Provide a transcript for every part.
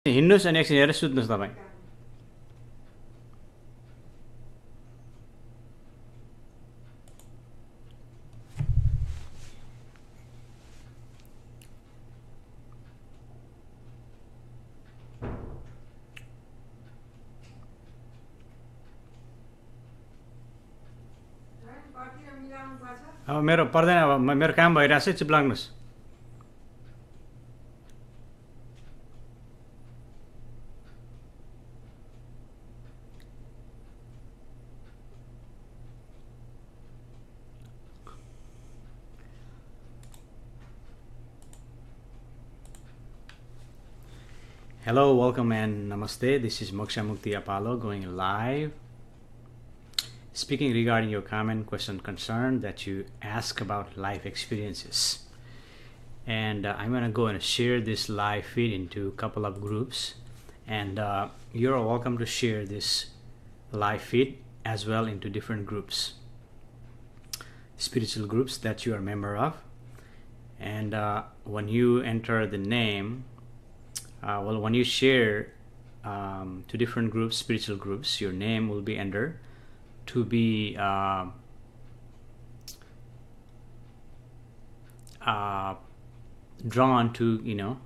हिँड्नुहोस् अनि एकछिन हेरेर सुत्नुहोस् तपाईँ। अब मेरो पर्दैन, अब मेरो काम भइरहेछ, चुप लाग्नुहोस्। Hello, welcome and namaste. This is Moksha Mukti Apollo going live, speaking regarding your comment, question, concern that you ask about life experiences. And I'm going to go and share this live feed into a couple of groups. And you're welcome to share this live feed as well into different groups, spiritual groups that you are a member of. And when you enter the name, when you share to different groups, spiritual groups, your name will be entered to be drawn to,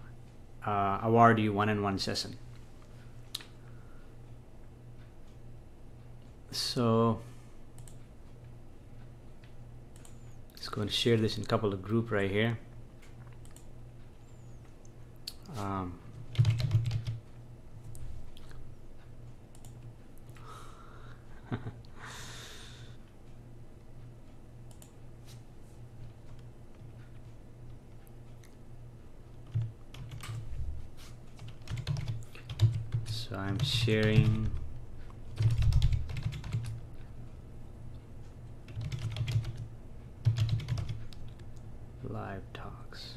award you one-on-one session. So let's go and share this in a couple of groups right here. So I'm sharing live talks.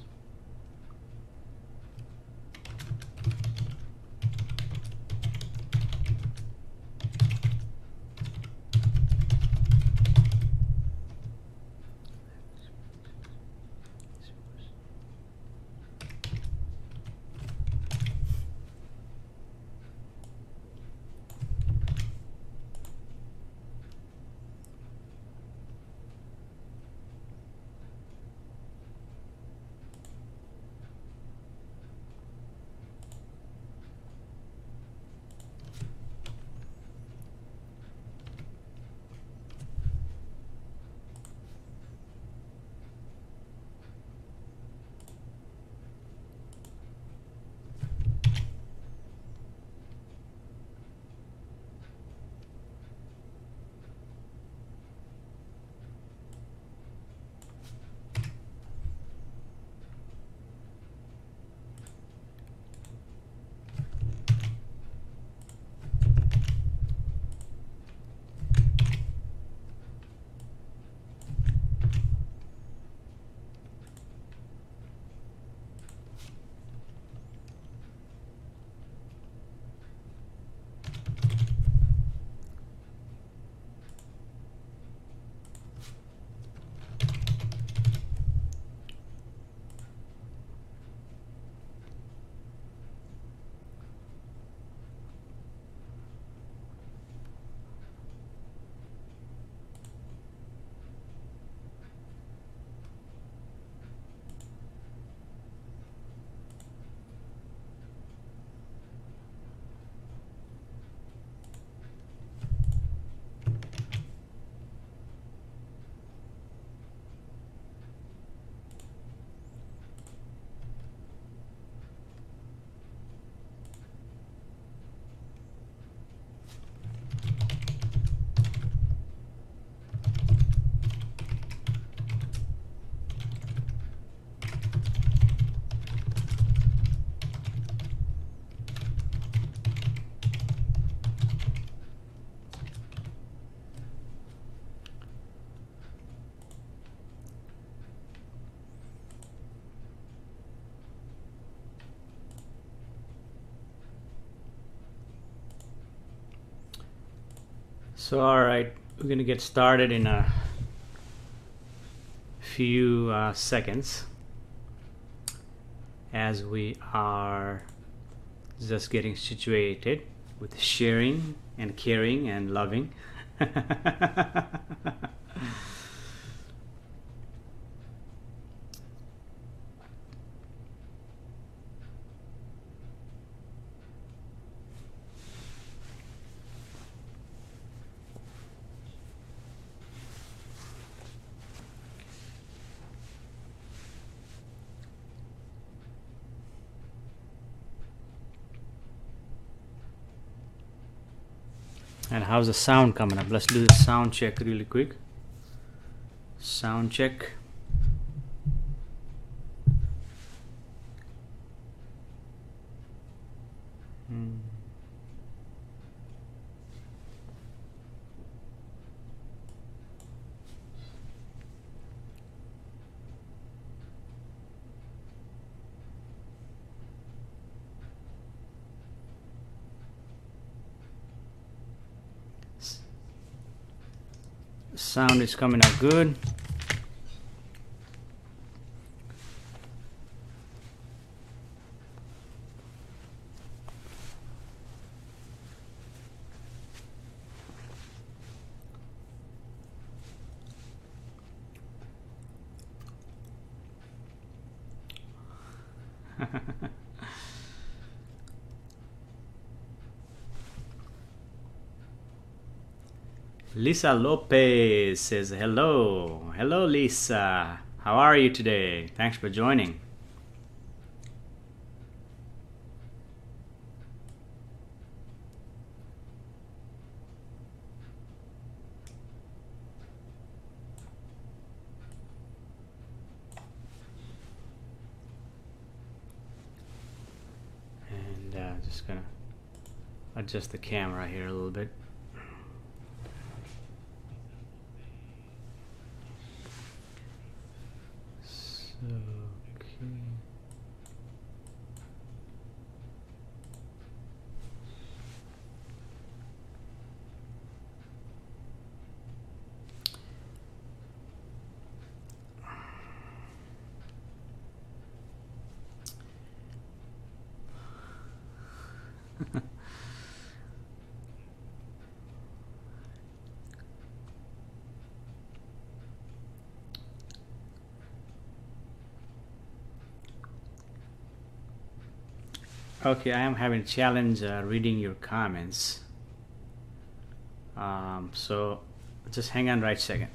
So all right, we're going to get started in a few seconds as we are just getting situated with sharing and caring and loving. And how's the sound coming up? Let's do the sound check really quick. Sound check. Sound is coming out good. Lisa Lopez says hello. Hello, Lisa. How are you today? Thanks for joining. And just gonna adjust the camera here a little bit. Okay, I am having a challenge reading your comments. So just hang on right a second.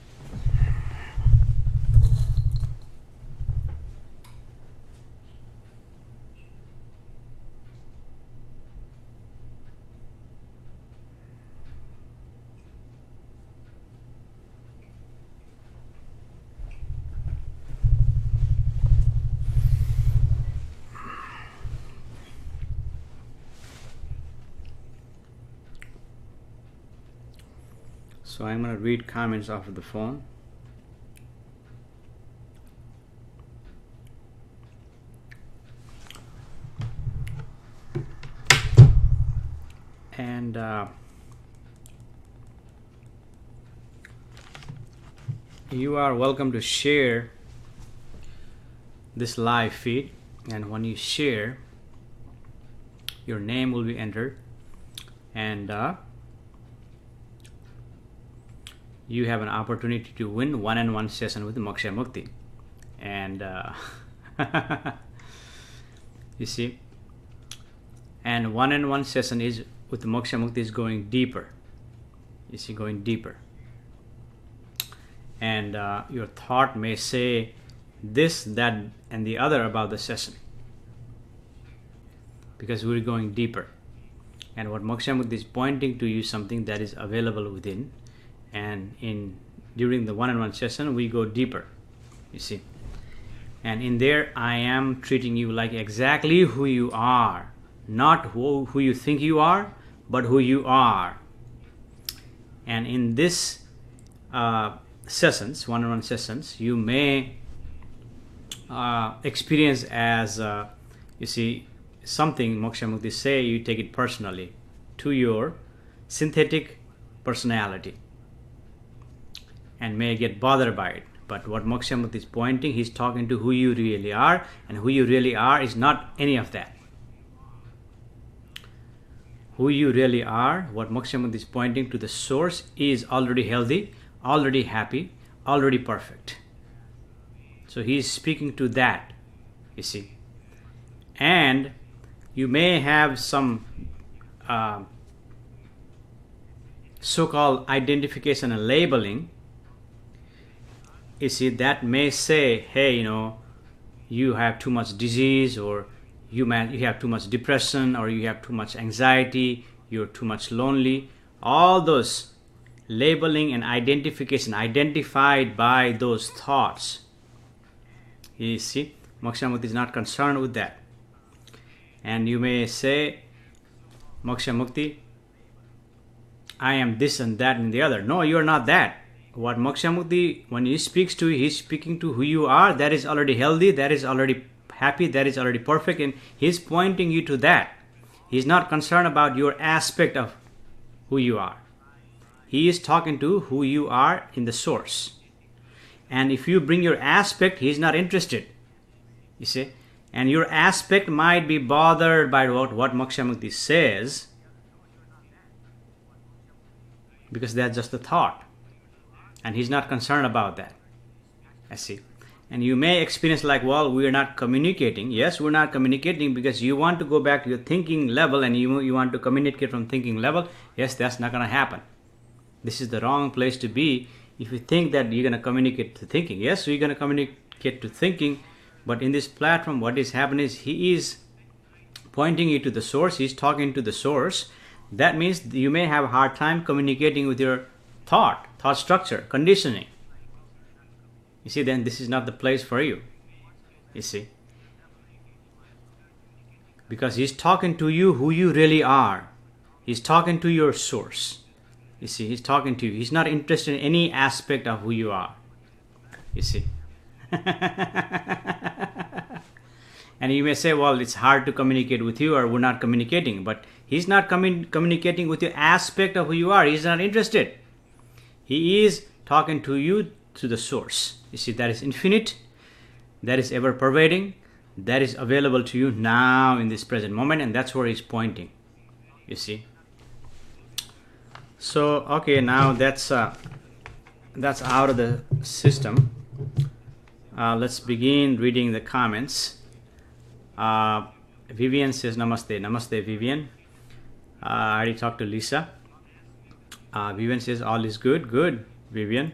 So I'm going to read comments off of the phone. And you are welcome to share this live feed, and when you share, your name will be entered, and you have an opportunity to win one-on-one session with Moksha Mukti. And you see, and one-on-one session is with Moksha Mukti is going deeper. You see, going deeper. And your thought may say this, that, and the other about the session, because we're going deeper. And what Moksha Mukti is pointing to you something that is available within. And during the one-on-one session, we go deeper, you see. And in there, I am treating you like exactly who you are, not who you think you are, but who you are. And in this sessions, one-on-one sessions, you may experience as, you see, something Moksha Mukti say, you take it personally to your synthetic personality, and may get bothered by it. But what Moksha Mukti is pointing, he's talking to who you really are, and who you really are is not any of that. who you really are, what Moksha Mukti is pointing to, the source is already healthy, already happy, already perfect. So he is speaking to that, you see. And you may have some so-called identification and labeling, you see, that may say, hey, you have too much disease, or you have too much depression, or you have too much anxiety, you're too much lonely. All those labeling and identification, identified by those thoughts. You see, Moksha Mukti is not concerned with that. And you may say, Moksha Mukti, I am this and that and the other. No, you are not that. What Moksha Mukti, when he speaks to you, he's speaking to who you are. That is already healthy, that is already happy, that is already perfect, and he's pointing you to that. He's not concerned about your aspect of who you are. He is talking to who you are in the source. And if you bring your aspect, he's not interested. You see? And your aspect might be bothered by what Moksha Mukti says, because that's just a thought. And he's not concerned about that. I see. And you may experience like, well, we are not communicating. Yes, we're not communicating because you want to go back to your thinking level and you want to communicate from thinking level. Yes, that's not going to happen. This is the wrong place to be if you think that you're going to communicate to thinking. Yes, we're going to communicate to thinking, but in this platform, what is happening is he is pointing you to the source. He's talking to the source. That means you may have a hard time communicating with your thought structure, conditioning. You see, then this is not the place for you. You see, because he's talking to you who you really are. He's talking to your source. You see, he's talking to you. He's not interested in any aspect of who you are. You see. And you may say, well, it's hard to communicate with you, or we're not communicating. But he's not communicating with your aspect of who you are. He's not interested. He is talking to you, to the source. You see, that is infinite, that is ever pervading, that is available to you now in this present moment, and that's where he's pointing. You see. So, okay, now that's out of the system. Let's begin reading the comments. Vivian says namaste. Namaste, Vivian. I already talked to Lisa. Vivian says all is good. Good, Vivian.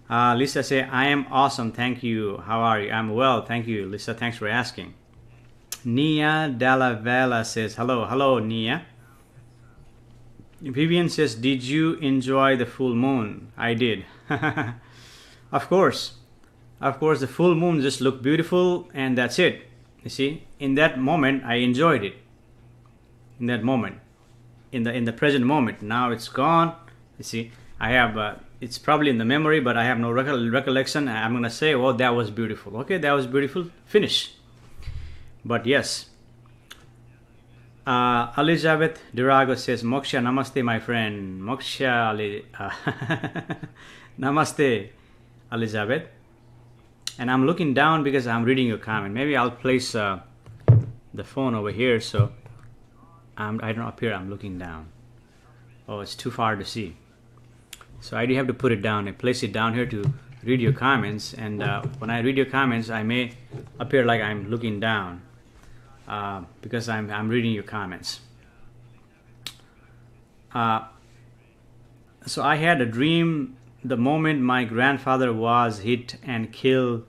Lisa says, I am awesome. Thank you. How are you? I'm well. Thank you, Lisa. Thanks for asking. Nia Dalla Vela says, hello. Hello, Nia. Vivian says, did you enjoy the full moon? I did. Of course. Of course, the full moon just looked beautiful, and that's it. You see, in that moment, I enjoyed it. In that moment. In the present moment. Now it's gone. You see, I have it's probably in the memory, but I have no recollection. I'm going to say, oh, that was beautiful. Okay, that was beautiful. Finish. But yes. Elizabeth Durago says, Moksha, namaste, my friend. Moksha, namaste, Elizabeth. And I'm looking down because I'm reading your comment. Maybe I'll place the phone over here so I don't up here. I'm looking down. Oh, it's too far to see. So I do have to put it down. I place it down here to read your comments. And when I read your comments, I may appear like I'm looking down because I'm reading your comments. So I had a dream the moment my grandfather was hit and killed.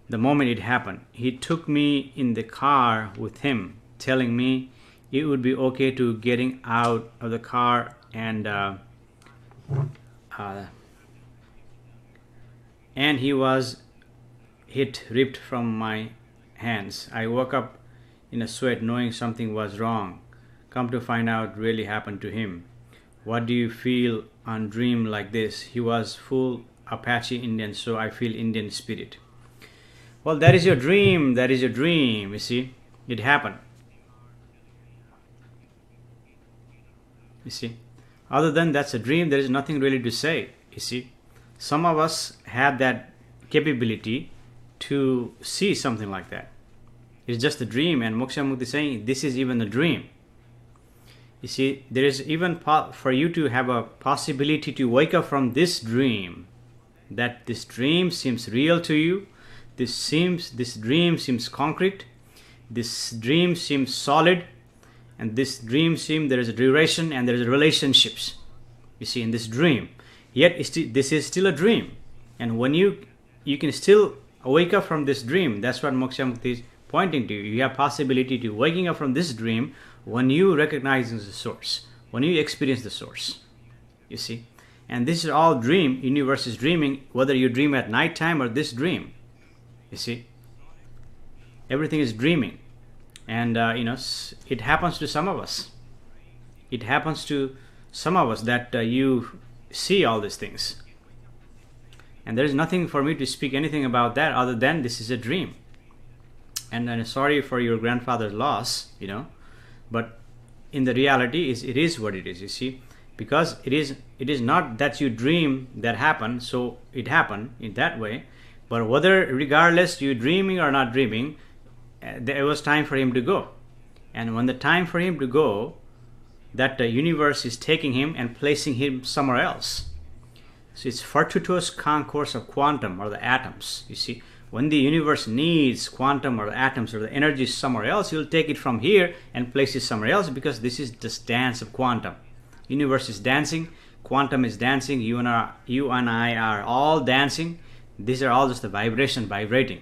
The moment it happened, he took me in the car with him, telling me it would be okay to getting out of the car, and he was hit, ripped from my hands. I woke up in a sweat knowing something was wrong. Come to find out, really happened to him. What do you feel on dream like this? He was full Apache Indian, so I feel Indian spirit. Well, that is your dream. That is your dream. You see, it happened. You see, other than that's a dream, there is nothing really to say. You see, some of us have that capability to see something like that. It's just a dream, and Moksha Mukti is saying this is even a dream. You see, there is even for you to have a possibility to wake up from this dream, that this dream seems real to you, this dream seems concrete, this dream seems solid, and this dream seems there is a duration and there is relationships, you see, in this dream. Yet this is still a dream, and when you can still wake up from this dream. That's what Moksha Mukti is pointing to. You have possibility to waking up from this dream when you recognize the source, when you experience the source, you see. And this is all dream. Universe is dreaming, whether you dream at night time or this dream, you see. Everything is dreaming. And it happens to some of us. It happens to some of us that you see all these things. And there is nothing for me to speak anything about that other than this is a dream. And I'm sorry for your grandfather's loss, but in the reality it is what it is, you see. Because it is not that you dream that happened, so it happened in that way. But whether, regardless you dreaming or not dreaming, there was time for him to go. And when the time for him to go, that the universe is taking him and placing him somewhere else. So it's fortuitous concourse of quantum or the atoms, you see. When the universe needs quantum or the atoms or the energy somewhere else, he'll take it from here and place it somewhere else, because this is just dance of quantum. Universe is dancing, quantum is dancing, you and I are all dancing. These are all just the vibration vibrating.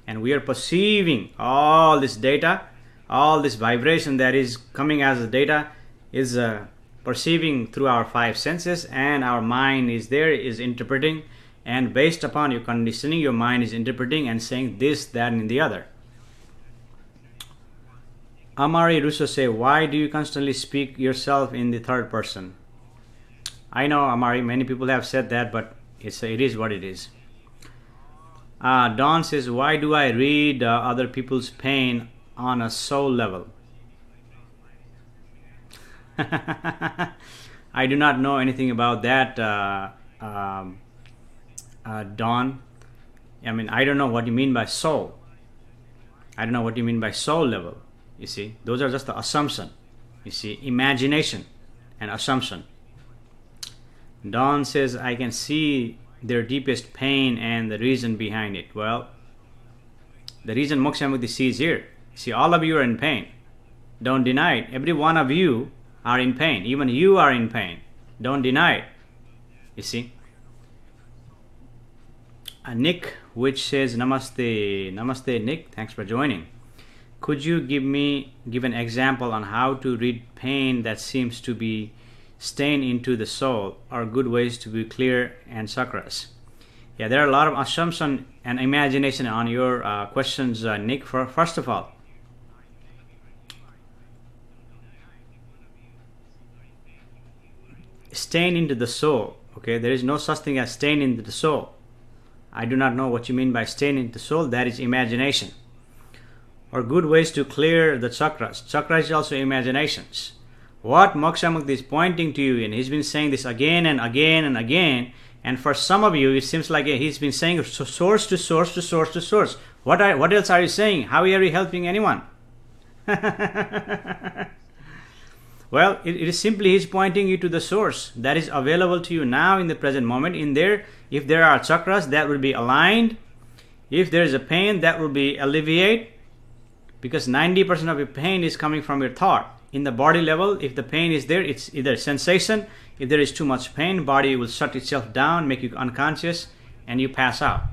And we are perceiving all this data, all this vibration that is coming as the data is perceiving through our five senses, and our mind is interpreting, and based upon your conditioning, your mind is interpreting and saying this, that, and the other. Amari Russo say, why do you constantly speak yourself in the third person? I know, Amari, many people have said that, but it is what it is. Dawn says, why do I read other people's pain on a soul level? I do not know anything about that, Dawn. I mean, I don't know what you mean by soul. I don't know what you mean by soul level. You see, those are just the assumption. You see, imagination and assumption. Dawn says, I can see their deepest pain and the reason behind it. Well, the reason Moksha Mukti sees here. See, all of you are in pain. Don't deny it. Every one of you are in pain. Even you are in pain. Don't deny it. You see. Nick, which says, Namaste. Namaste, Nick. Thanks for joining. Could you give an example on how to read pain that seems to be staying into the soul, or good ways to be clear and chakras? Yeah, there are a lot of assumption and imagination on your questions, Nick. First of all, staying into the soul. Okay, there is no such thing as staying into the soul. I do not know what you mean by staying into the soul. That is imagination. Or good ways to clear the chakras. Chakras is also imaginations. What Moksha Mukti is pointing to you, and he's been saying this again and again and again, and for some of you it seems like he's been saying source to source to source to source. What else are you saying? How are you helping anyone? Well, it is simply he's pointing you to the source that is available to you now in the present moment. In there, if there are chakras, that will be aligned. If there is a pain, that will be alleviated, because 90% of your pain is coming from your thought. In the body level, if the pain is there, it's either sensation. If there is too much pain, body will shut itself down, make you unconscious, and you pass out.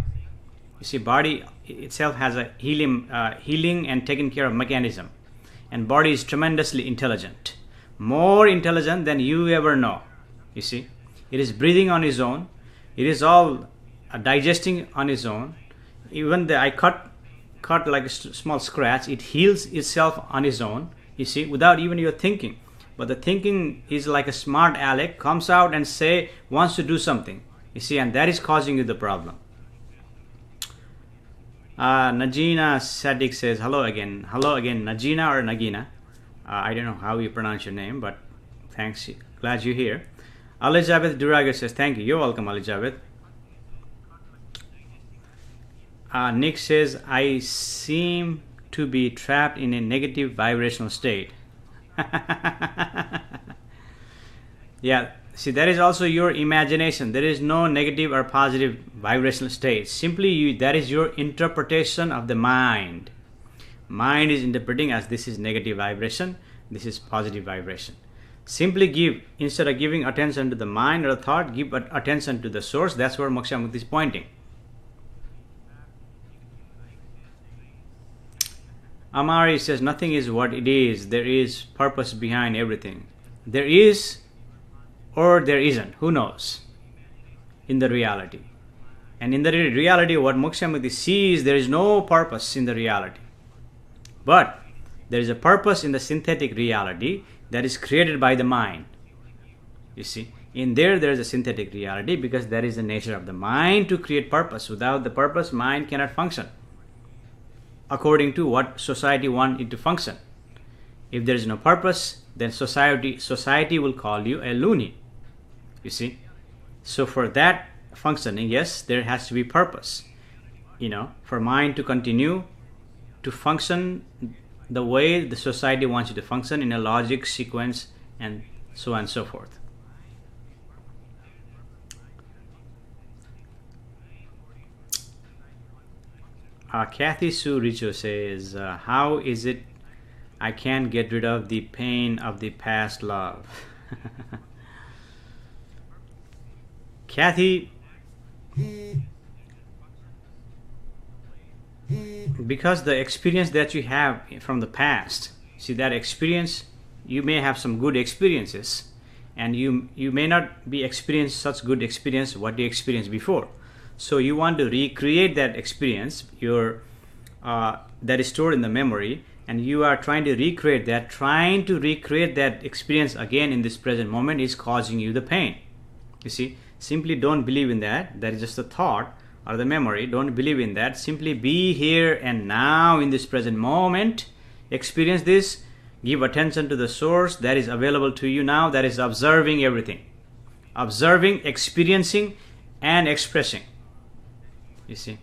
You see, body itself has a healing and taking care of mechanism. And body is tremendously intelligent. More intelligent than you ever know. You see, it is breathing on its own. It is all digesting on its own. Even I cut like a small scratch, it heals itself on its own. You see, without even your thinking. But the thinking is like a smart aleck, comes out and wants to do something. You see, and that is causing you the problem. Najina Sadiq says, hello again. Hello again, Najina or Nagina. I don't know how you pronounce your name, but thanks. Glad you're here. Elizabeth Duraga says, thank you. You're welcome, Elizabeth. Nick says, I seem to be trapped in a negative vibrational state. Yeah, see, that is also your imagination. There is no negative or positive vibrational state. Simply that is your interpretation of the mind. Mind is interpreting as this is negative vibration, this is positive vibration. Simply give, instead of giving attention to the mind or the thought, give attention to the source. That's where Moksha Mukti is pointing. Amari says, nothing is what it is. There is purpose behind everything. There is or there isn't. Who knows? In the reality. And in the reality, what Moksha Mukti sees, there is no purpose in the reality. But there is a purpose in the synthetic reality that is created by the mind. You see, in there is a synthetic reality because that is the nature of the mind to create purpose. Without the purpose, mind cannot function according to what society wants it to function. If there is no purpose, then society will call you a loony. You see, so for that functioning, yes, there has to be purpose. For mind to continue to function the way the society wants you to function in a logic sequence and so on and so forth. Kathy Sue Richo says, how is it I can't get rid of the pain of the past love? Kathy, because the experience that you have from the past, see that experience, you may have some good experiences and you may not be experienced such good experience what you experienced before. So you want to recreate that experience, that is stored in the memory, and you are trying to recreate that. Trying to recreate that experience again in this present moment is causing you the pain. You see, simply don't believe in that. That is just a thought or the memory. Don't believe in that. Simply be here and now in this present moment. Experience this. Give attention to the source that is available to you now, that is observing everything. Observing, experiencing, and expressing. You see.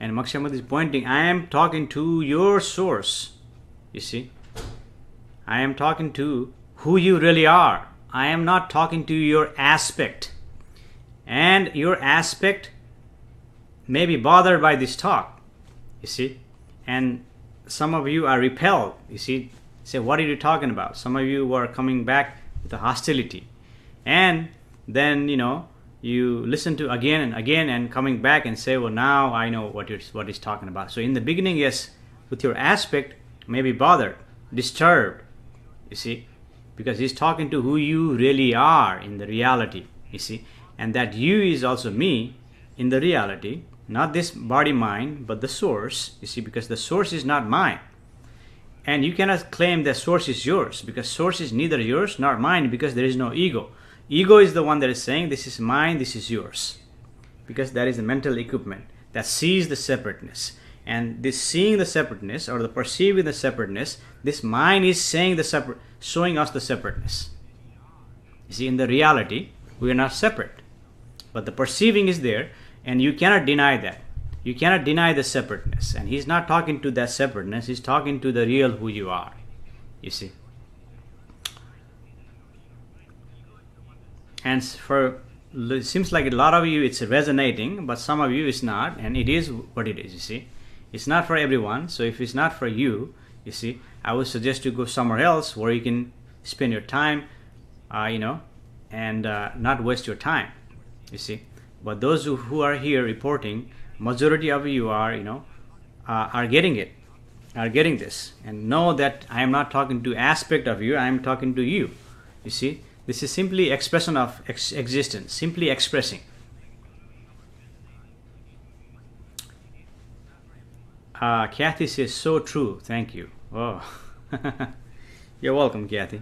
And Moksha Mukti is pointing, I am talking to your source. You see, I am talking to who you really are. I am not talking to your aspect. And your aspect may be bothered by this talk. You see, and some of you are repelled. You see, say, what are you talking about? Some of you are coming back with a hostility. And then, you listen to again and again and coming back and say, well, now I know what he's talking about. So in the beginning, yes, with your aspect, may be bothered, disturbed, you see, because he's talking to who you really are in the reality, you see, and that you is also me in the reality, not this body mind, but the source, you see, because the source is not mine. And you cannot claim that source is yours, because source is neither yours nor mine, because there is no ego. Ego is the one that is saying this is mine, this is yours, because that is the mental equipment that sees the separateness. And this seeing the separateness or the perceiving the separateness, this mind is saying showing us the separateness. You see, in the reality, we are not separate, but the perceiving is there, and you cannot deny that. You cannot deny the separateness. And he's not talking to that separateness, he's talking to the real who you are. You see. And it seems like a lot of you it's resonating, but some of you it's not, and it is what it is, you see. It's not for everyone, so if it's not for you, you see, I would suggest you go somewhere else where you can spend your time, and not waste your time, you see. But those who are here reporting, majority of you are, are getting it, are getting this, and know that I am not talking to aspect of you, I am talking to you, you see. This is simply expression of existence, simply expressing. Kathy says, so true, thank you. Oh, you're welcome, Kathy.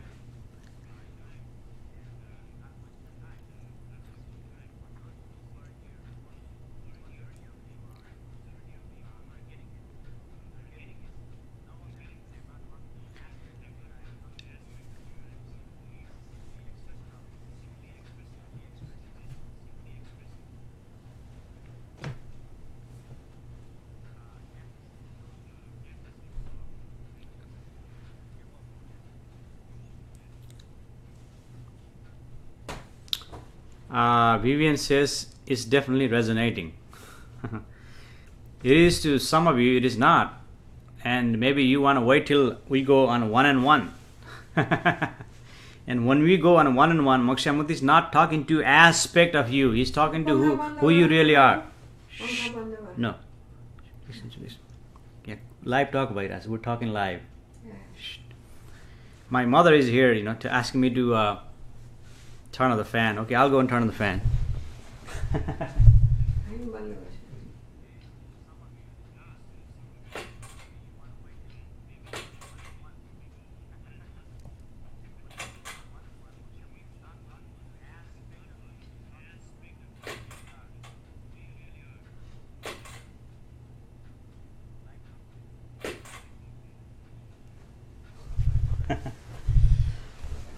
Vivian says it's definitely resonating. It is to some of you, it is not. And maybe you want to wait till we go on one-on-one. And when we go on one-on-one, Moksha Mukti is not talking to aspect of you. He's talking to who you really are. Shh. No. Listen to this. Yeah. Live talk, Viraj. We're talking live. Shh. My mother is here, to ask me to turn on the fan. Okay, I'll go and turn on the fan.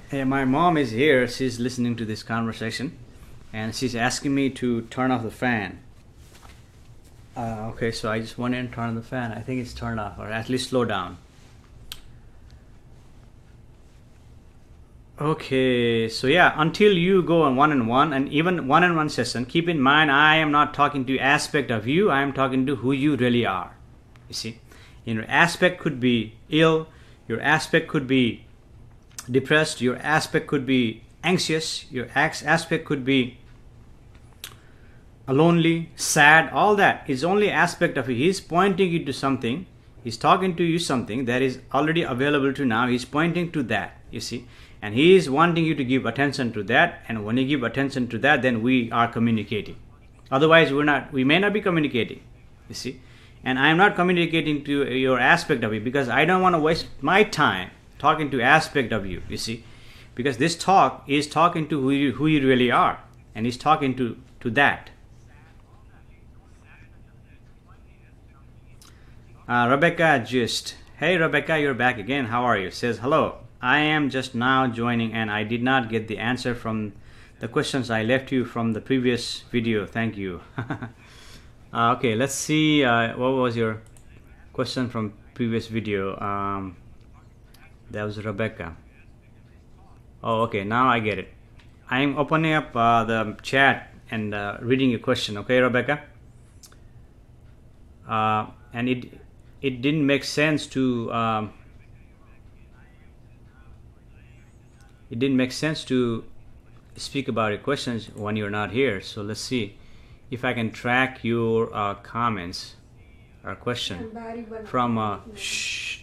Hey, my mom is here. She's listening to this conversation, and she's asking me to turn off the fan. Okay, so I just went in and turned on the fan. I think it's turned off, or at least slow down. Okay, so yeah, until you go on one-on-one, and even one-on-one session, keep in mind I am not talking to aspect of you. I am talking to who you really are. You see, your aspect could be ill. Your aspect could be depressed, your aspect could be anxious, your aspect could be lonely, sad. All that is only aspect of it. He's pointing you to something. He's talking to you something that is already available to now. He's pointing to that, you see, and he is wanting you to give attention to that. And when you give attention to that, then we are communicating. Otherwise we may not be communicating, you see. And I am not communicating to your aspect of it because I don't want to waste my time talking to aspect of you, you see, because this talk is talking to who you really are, and he's talking to that. Rebecca just, hey Rebecca, you're back again. How are you? Says hello. I am just now joining, and I did not get the answer from the questions I left you from the previous video. Thank you. Okay, let's see. What was your question from previous video? That was Rebecca. Oh, okay. Now I get it. I am opening up the chat and reading your question. Okay, Rebecca. And it didn't make sense to speak about your questions when you're not here. So let's see if I can track your comments or question from shh.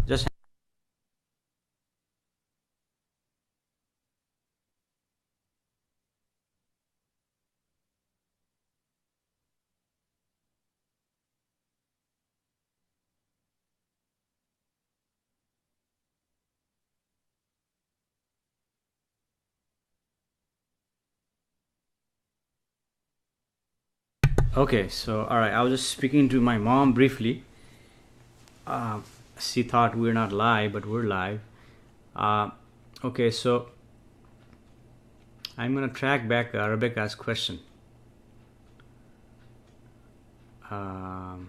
Just okay. So all right, I was just speaking to my mom briefly. She thought we're not live, but we're live. Okay, so I'm gonna track back Rebecca's question. There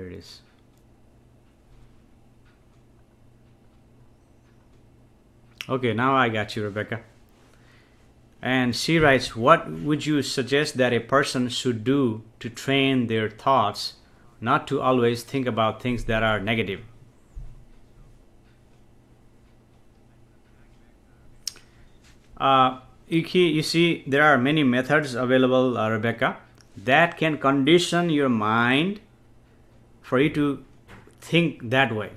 it is. Okay, now I got you, Rebecca. And she writes, what would you suggest that a person should do to train their thoughts not to always think about things that are negative? You see, there are many methods available, Rebecca, that can condition your mind for you to think that way.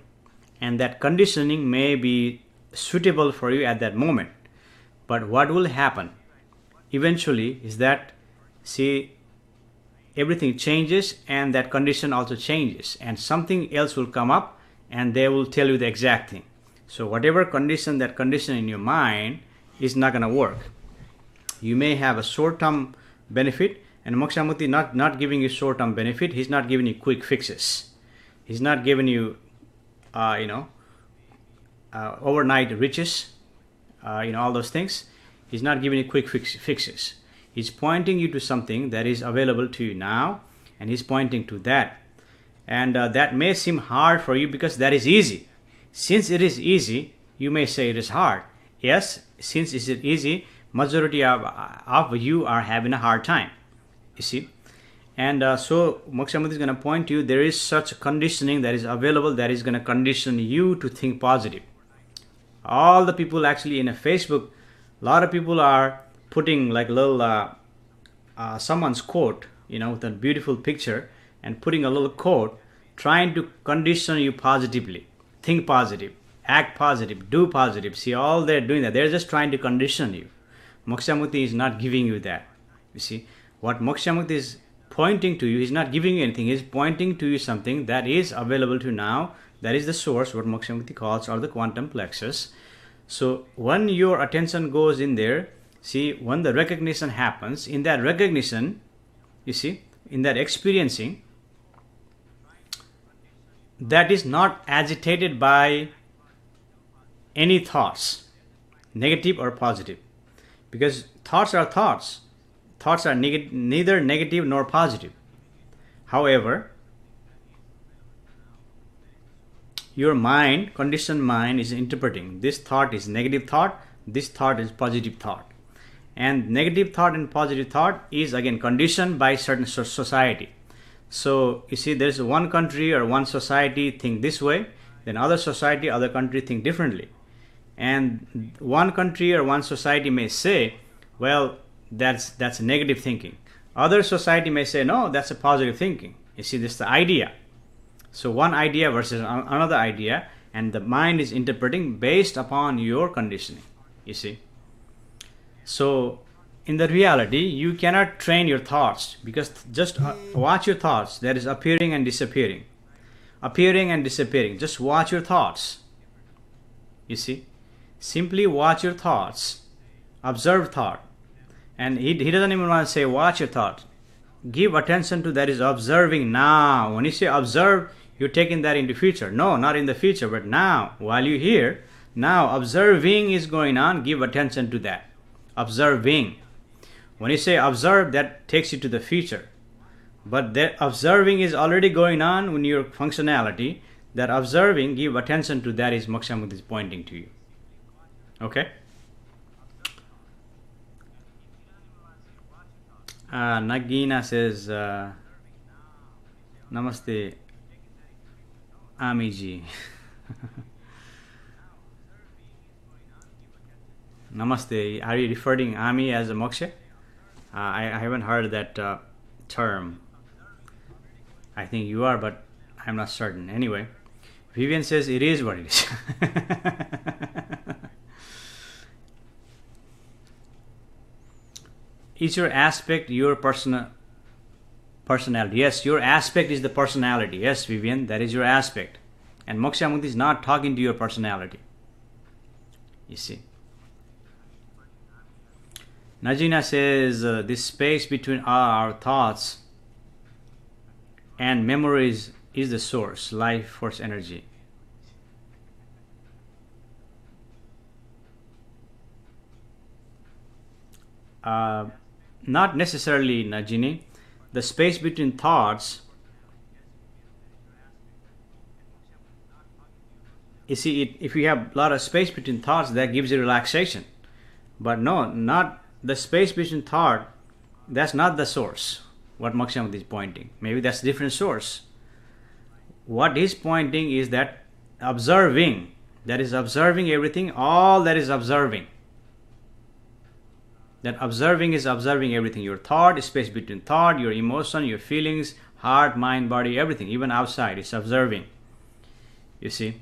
And that conditioning may be suitable for you at that moment. But what will happen eventually is that, see, everything changes and that condition also changes, and something else will come up and they will tell you the exact thing. So whatever condition, that condition in your mind is not going to work. You may have a short-term benefit, and Moksha Mukti not giving you short-term benefit. He's not giving you quick fixes. He's not giving you, overnight riches, all those things. He's not giving you quick fixes. He's pointing you to something that is available to you now, and he's pointing to that. And that may seem hard for you because that is easy. Since it is easy, you may say it is hard. Yes, since it is easy, majority of you are having a hard time. You see? And so Moksha Mukti is going to point to you, there is such conditioning that is available that is going to condition you to think positive. All the people actually in a Facebook, a lot of people are putting like little someone's quote, with a beautiful picture, and putting a little quote, trying to condition you positively. Think positive, act positive, do positive. See, all they're doing that. They're just trying to condition you. Moksha Mukti is not giving you that. You see, what Moksha Mukti is pointing to you, he's not giving you anything. He's pointing to you something that is available to you now. That is the source, what Moksha Mukti calls, or the quantum plexus. So when your attention goes in there, see, when the recognition happens, in that recognition, you see, in that experiencing, that is not agitated by any thoughts, negative or positive. Because thoughts are thoughts. Thoughts are neither negative nor positive. However, your mind, conditioned mind, is interpreting this thought is negative thought, this thought is positive thought. And negative thought and positive thought is again conditioned by certain society. So you see, there's one country or one society think this way, then other society, other country think differently. And one country or one society may say, well, that's negative thinking. Other society may say, no, that's a positive thinking. You see, this is the idea. So one idea versus another idea, and the mind is interpreting based upon your conditioning. You see. So in the reality, you cannot train your thoughts, because just watch your thoughts. That is appearing and disappearing. Appearing and disappearing. Just watch your thoughts. You see. Simply watch your thoughts. Observe thought. And he doesn't even want to say watch your thoughts. Give attention to that is observing now. When you say observe, you're taking that into future. No, not in the future, but now. While you're here, now observing is going on. Give attention to that. Observing. When you say observe, that takes you to the future. But that observing is already going on in your functionality. That observing, give attention to that is Moksha Mukti is pointing to you. Okay? Nagina says, Namaste, Amiji. Namaste. Are you referring Ami as a moksha? I haven't heard that term. I think you are, but I'm not certain. Anyway, Vivian says it is what it is. Is your aspect your personality? Yes, your aspect is the personality. Yes, Vivian, that is your aspect. And Moksha Mukti is not talking to your personality. You see. Najina says this space between our thoughts and memories is the source, life force energy. Not necessarily, Najini. The space between thoughts, you see, if you have a lot of space between thoughts, that gives you relaxation. But no, not the space between thought, that's not the source, what Moksha Mukti is pointing. Maybe that's a different source. What he's pointing is that observing, that is observing everything, all that is observing. That observing is observing everything. Your thought, space between thought, your emotion, your feelings, heart, mind, body, everything, even outside, it's observing. You see?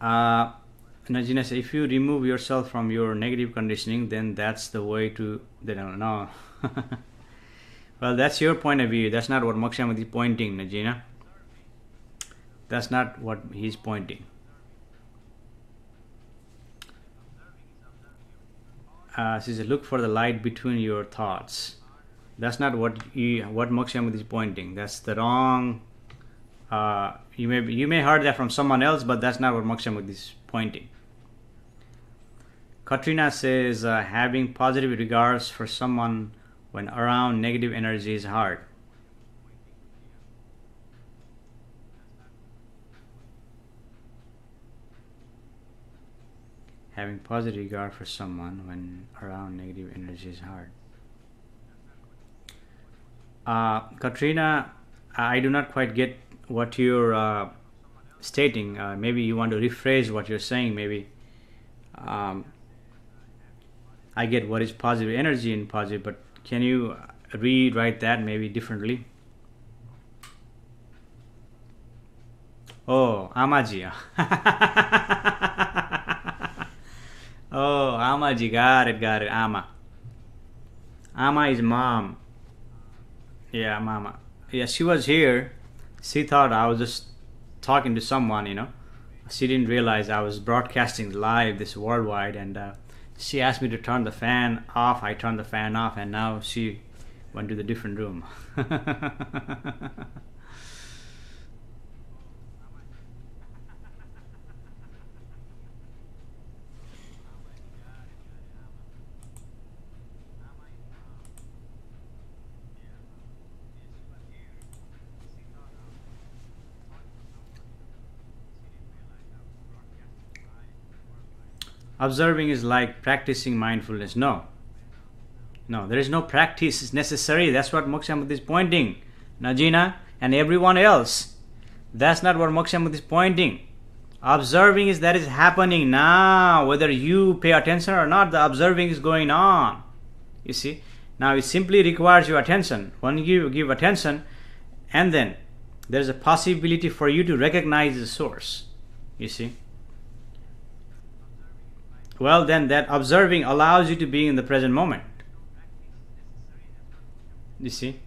Najina says, if you remove yourself from your negative conditioning, then that's the way to... No. Well, that's your point of view. That's not what Moksha Mukti is pointing, Najina. That's not what he's pointing. She says, look for the light between your thoughts. That's not what Moksha Mukti is pointing. That's the wrong... you may heard that from someone else, but that's not what Moksha Mukti is pointing. Katrina says, having positive regards for someone when around negative energy is hard. Having positive regard for someone when around negative energy is hard. Katrina, I do not quite get what you're stating. Maybe you want to rephrase what you're saying. Maybe I get what is positive energy in positive, but can you rewrite that maybe differently? Oh, Amaji. Oh, Amaji, got it. Ama is mom. Yeah, mama. Yeah, she was here. She thought I was just talking to someone, She didn't realize I was broadcasting live this worldwide, and she asked me to turn the fan off. I turned the fan off, and now she went to the different room. Observing is like practicing mindfulness. No, there is no practice necessary. That's what Moksha Mukti is pointing. Najina and everyone else. That's not what Moksha Mukti is pointing. Observing is that is happening now. Whether you pay attention or not, the observing is going on. You see? Now it simply requires your attention. When you give attention, and then there's a possibility for you to recognize the source. You see? Well, then that observing allows you to be in the present moment. You see?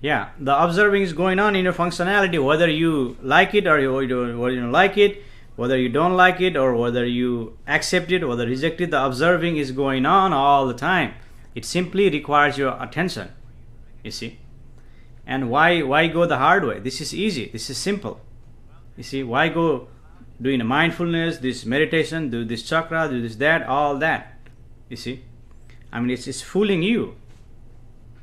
Yeah, the observing is going on in your functionality, whether you like it or you don't like it, whether you don't like it or whether you accept it or reject it, the observing is going on all the time. It simply requires your attention. You see? And why go the hard way? This is easy. This is simple. You see, why go doing a mindfulness, this meditation, do this chakra, do this, that, all that? You see, I mean, it's fooling you.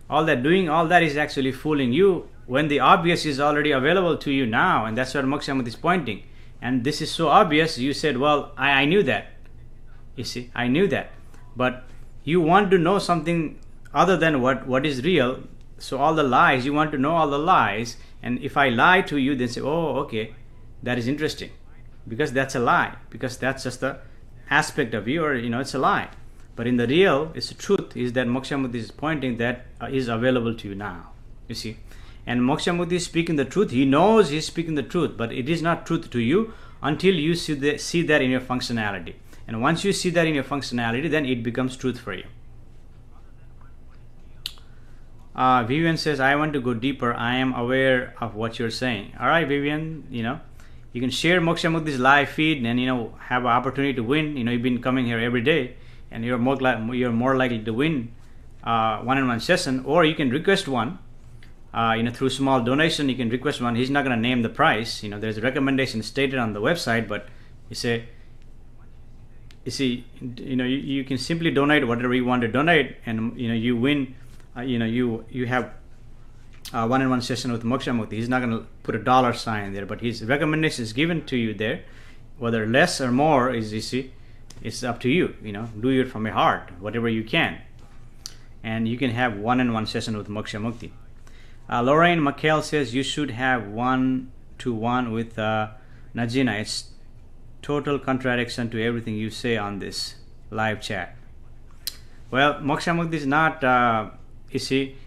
All that is actually fooling you when the obvious is already available to you now, and that's what Moksha Mukti is pointing. And this is so obvious, you said, well, I knew that. You see, I knew that. But you want to know something other than what is real. So all the lies, you want to know all the lies. And if I lie to you, then say, oh, okay. That is interesting, because that's a lie, because that's just the aspect of you, or it's a lie. But in the real, it's the truth, is that Moksha Mukti is pointing that is available to you now. You see, and Moksha Mukti is speaking the truth. He knows he's speaking the truth, but it is not truth to you until you see that in your functionality. And once you see that in your functionality, then it becomes truth for you. Vivian says, I want to go deeper. I am aware of what you're saying. All right, Vivian, you can share Moksha Mukti's live feed and have an opportunity to win. You've been coming here every day, and you're more likely to win one-on-one session, or you can request one. Through small donation, you can request one. He's not going to name the price. There's a recommendation stated on the website, but you can simply donate whatever you want to donate, and you win. You have one-on-one session with Moksha Mukti. He's not going to put a dollar sign there, but his recommendation is given to you there. Whether less or more is, it's up to you. Do it from your heart, whatever you can, and you can have one-on-one session with Moksha Mukti. Lorraine McHale says you should have 1-to-1 with Najina. It's total contradiction to everything you say on this live chat. Well, Moksha Mukti is not,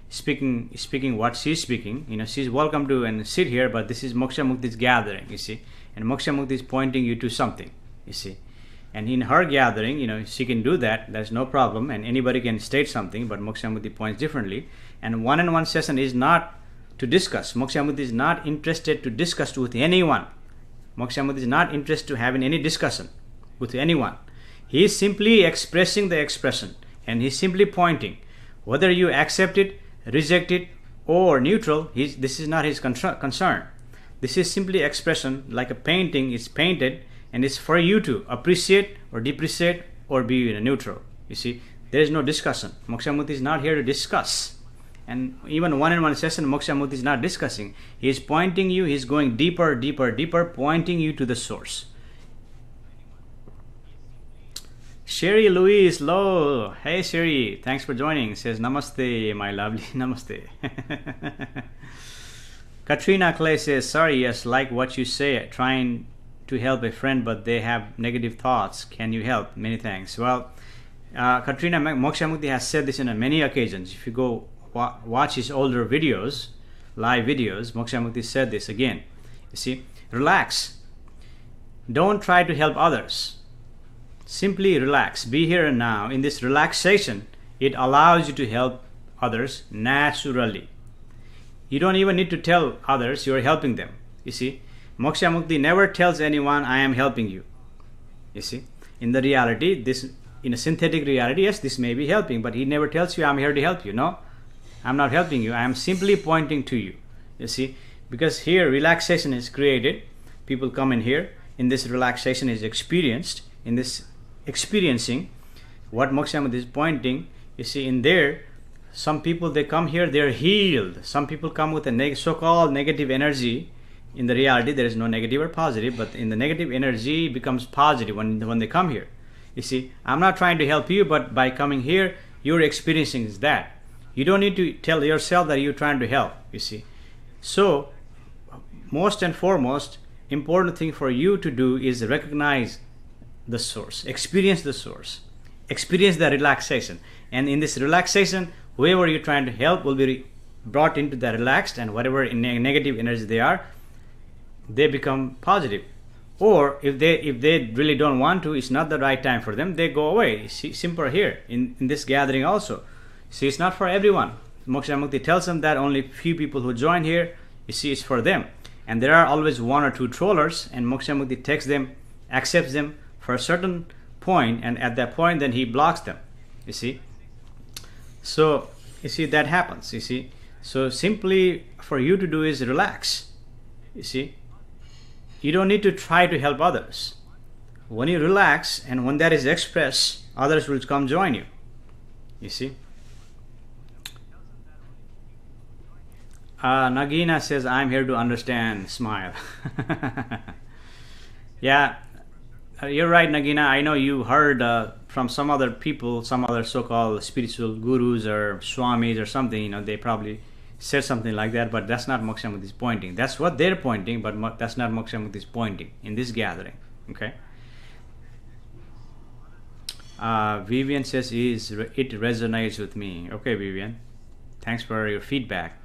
speaking what she's speaking. She's welcome to and sit here, but this is Moksha Mukti's gathering, and Moksha Mukti is pointing you to something, and in her gathering, she can do that. There's no problem, and anybody can state something, but Moksha Mukti points differently. And one-on-one session is not to discuss. Moksha Mukti is not interested to discuss with anyone. Moksha Mukti is not interested to having any discussion with anyone. He is simply expressing the expression, and he's simply pointing. Whether you accept it, reject it, or neutral, this is not his concern. This is simply expression, like a painting is painted, and it's for you to appreciate or depreciate or be neutral. There is no discussion. Moksha Mukti is not here to discuss. And even one-on-one session, Moksha Mukti is not discussing. He is pointing you, he is going deeper, deeper, deeper, pointing you to the source. Sherry Louise Low. Hey Sherry, thanks for joining. Says namaste, my lovely. Namaste. Katrina Clay says, sorry, yes, like what you say, trying to help a friend, but they have negative thoughts. Can you help? Many thanks. Well, Katrina, Moksha Mukti has said this in many occasions. If you go watch his older videos, live videos, Moksha Mukti said this again. You see, relax. Don't try to help others. Simply relax. Be here and now. In this relaxation, it allows you to help others naturally. You don't even need to tell others you are helping them. You see, Moksha Mukti never tells anyone, I am helping you. You see, in the reality, this, in a synthetic reality, yes, this may be helping, but he never tells you, I'm here to help you. No, I'm not helping you. I am simply pointing to you. You see, because here relaxation is created. People come in here. In this relaxation is experienced. In this experiencing, what Moksha Mukti is pointing, you see, in there, some people, they come here, they're healed. Some people come with a so-called negative energy. In the reality, there is no negative or positive, but in the negative energy becomes positive when they come here. You see, I'm not trying to help you, but by coming here, you're experiencing that. You don't need to tell yourself that you're trying to help, you see. So, most and foremost, important thing for you to do is recognize the source, experience the source, experience the relaxation. And in this relaxation, whoever you're trying to help will be brought into the relaxed, and whatever in negative energy they are, they become positive. Or if they really don't want to, it's not the right time for them, they go away. You see, simple here in this gathering also. See, it's not for everyone. Moksha Mukti tells them that only few people who join here, you see, it's for them. And there are always one or two trollers, and Moksha Mukti takes them, accepts them for a certain point, and at that point then he blocks them. You see. So you see, that happens. You see. So simply for you to do is relax. You see. You don't need to try to help others. When you relax and when that is expressed, others will come join you. You see. Nagina says, I'm here to understand. Smile. Yeah, you're right, Nagina. I know you heard from some other people, some other so-called spiritual gurus or swamis or something. You know, they probably said something like that, but that's not Moksha Mukti's pointing. That's what they're pointing, but that's not Moksha Mukti's pointing in this gathering. Okay. Vivian says, it resonates with me. Okay, Vivian. Thanks for your feedback.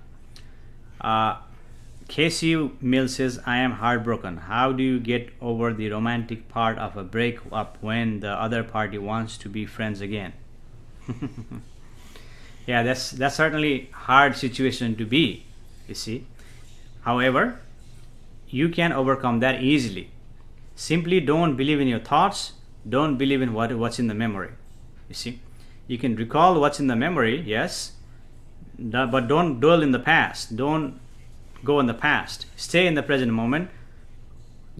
Casey Mill says, I am heartbroken. How do you get over the romantic part of a breakup when the other party wants to be friends again? Yeah, that's certainly hard situation to be, you see. However, you can overcome that easily. Simply don't believe in your thoughts. Don't believe in what's in the memory. You see, you can recall what's in the memory, yes, but don't dwell in the past. Don't go in the past. Stay in the present moment.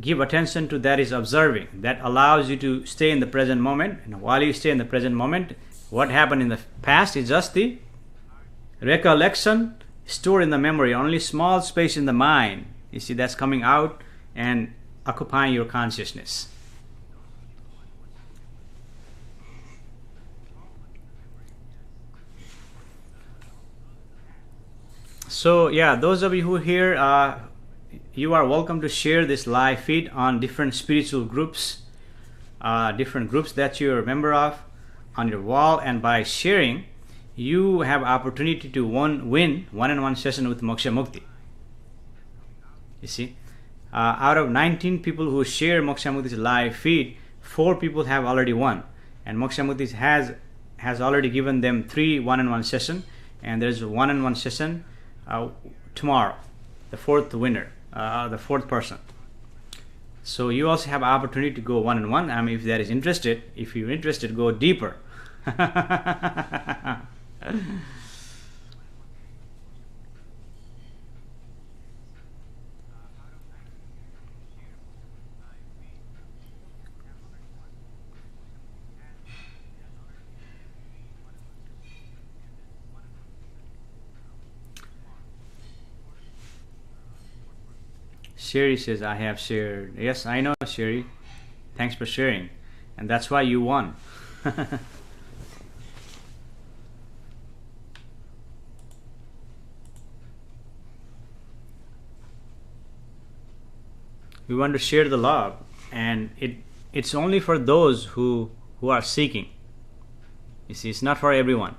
Give attention to that is observing. That allows you to stay in the present moment. And while you stay in the present moment, what happened in the past is just the recollection stored in the memory. Only small space in the mind. You see, that's coming out and occupying your consciousness. So yeah, those of you who are here, you are welcome to share this live feed on different spiritual groups, different groups that you're a member of on your wall, and by sharing, you have opportunity to win one-on-one session with Moksha Mukti. You see, out of 19 people who share Moksha Mukti's live feed, 4 people have already won, and Moksha Mukti has already given them 3 one-on-one session, and there's a one-on-one session tomorrow, the 4th winner, the 4th person. So you also have opportunity to go one-on-one. I mean, if that is interested, if you're interested, go deeper. Sherry says, I have shared. Yes, I know, Sherry. Thanks for sharing. And that's why you won. We want to share the love, and it's only for those who are seeking. You see, it's not for everyone.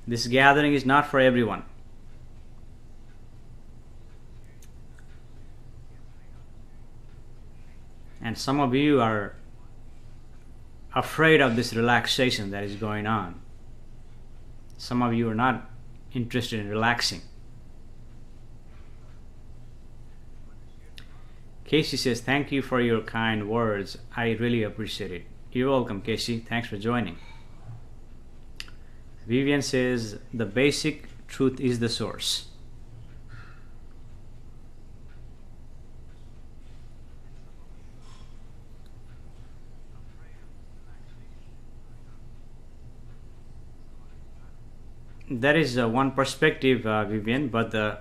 This gathering is not for everyone. And some of you are afraid of this relaxation that is going on. Some of you are not interested in relaxing. Casey says, thank you for your kind words. I really appreciate it. You're welcome, Casey. Thanks for joining. Vivian says, the basic truth is the source. That is one perspective, Vivian, but the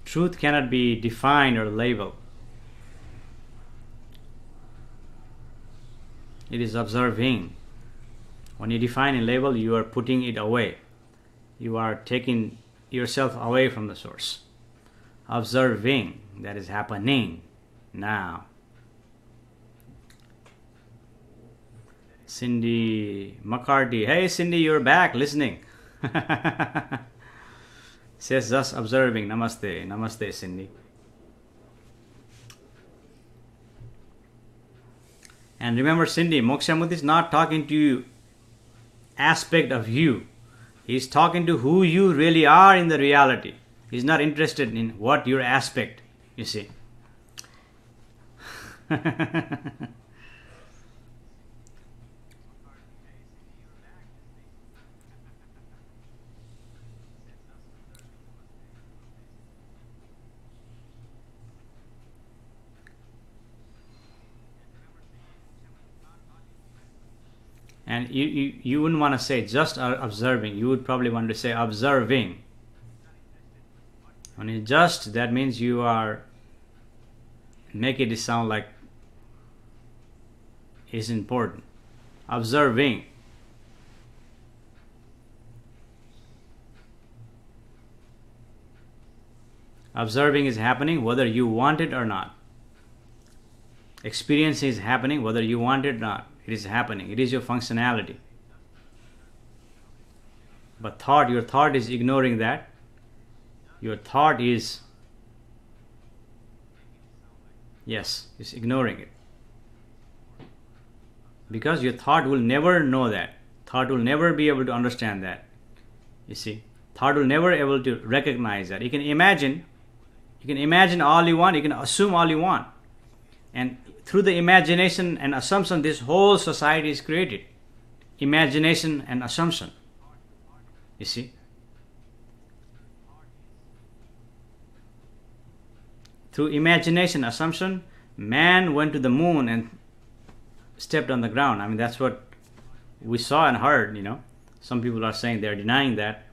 truth cannot be defined or labeled. It is observing. When you define and label, you are putting it away. You are taking yourself away from the source. Observing, that is happening now. Cindy McCarty. Hey Cindy, you're back listening. Says just observing. Namaste. Namaste, Cindy. And remember, Cindy, Moksha Mukti is not talking to you aspect of you. He's talking to who you really are in the reality. He's not interested in what your aspect, you see. And you wouldn't want to say just observing. You would probably want to say observing. When you just, that means you are make it sound like it's important. Observing. Observing is happening whether you want it or not. Experience is happening whether you want it or not. It is happening. It is your functionality. But thought, your thought is ignoring that. Your thought is, yes, is ignoring it. Because your thought will never know that. Thought will never be able to understand that. You see, thought will never be able to recognize that. You can imagine all you want, you can assume all you want. And through the imagination and assumption, this whole society is created. Imagination and assumption. You see? Through imagination, assumption, man went to the moon and stepped on the ground. I mean, that's what we saw and heard, you know. Some people are saying they're denying that.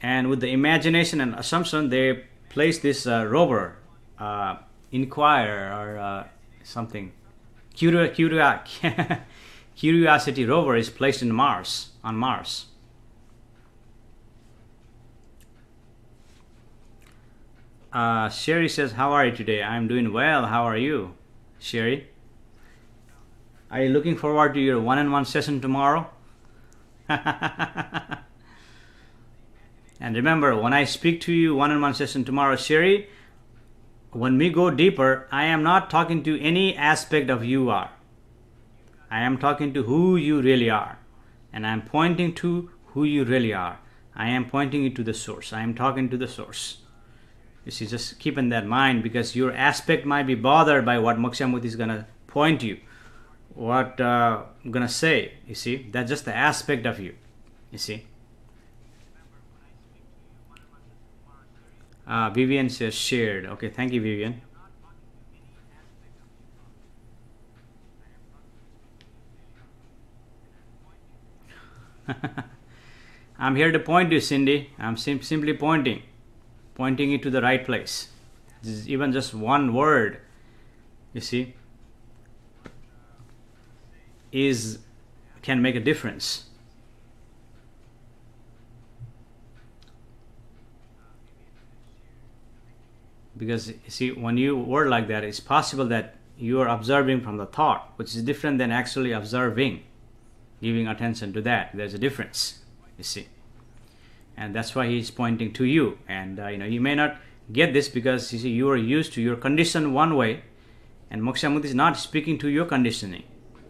And with the imagination and assumption, they placed this rover, Inquirer, or something. Curiosity rover is placed on Mars. Sherry says, how are you today? I'm doing well. How are you, Sherry? Are you looking forward to your one-on-one session tomorrow? And remember, when I speak to you one-on-one session tomorrow, Sherry, when we go deeper, I am not talking to any aspect of you are. I am talking to who you really are. And I am pointing to who you really are. I am pointing you to the source. I am talking to the source. You see, just keep in that mind, because your aspect might be bothered by what Moksha Mukti is going to point you. What I'm going to say. You see, that's just the aspect of you. You see. Vivian says shared. Okay, thank you, Vivian. I'm here to point you, Cindy. I'm simply pointing you to the right place. This is even just one word, you see, can make a difference. Because you see, when you word like that, it's possible that you are observing from the thought, which is different than actually observing, giving attention to that. There's a difference, you see, and that's why he's pointing to you. And you may not get this because you see, you are used to your condition one way, and Moksha Mukti is not speaking to your conditioning.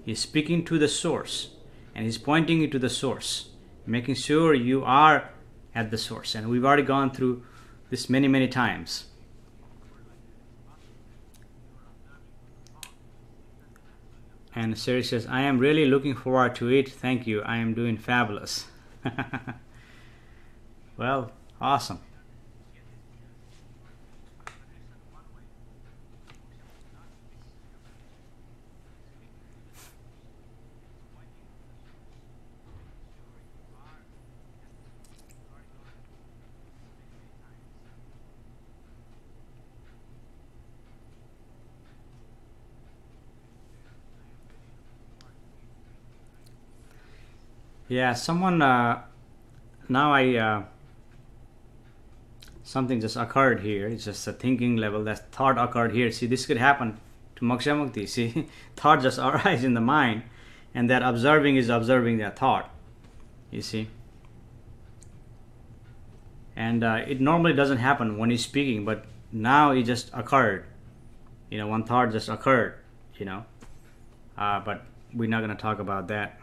He's speaking to the source, and he's pointing you to the source, making sure you are at the source. And we've already gone through this many times. And Siri says, I am really looking forward to it. Thank you. I am doing fabulous. Well, awesome. Yeah, someone now something just occurred here. It's just a thinking level. That thought occurred here. See, this could happen to Moksha Mukti. See, thought just arises in the mind, and that observing is observing that thought. You see, and it normally doesn't happen when he's speaking, but now it just occurred. One thought just occurred. But we're not going to talk about that.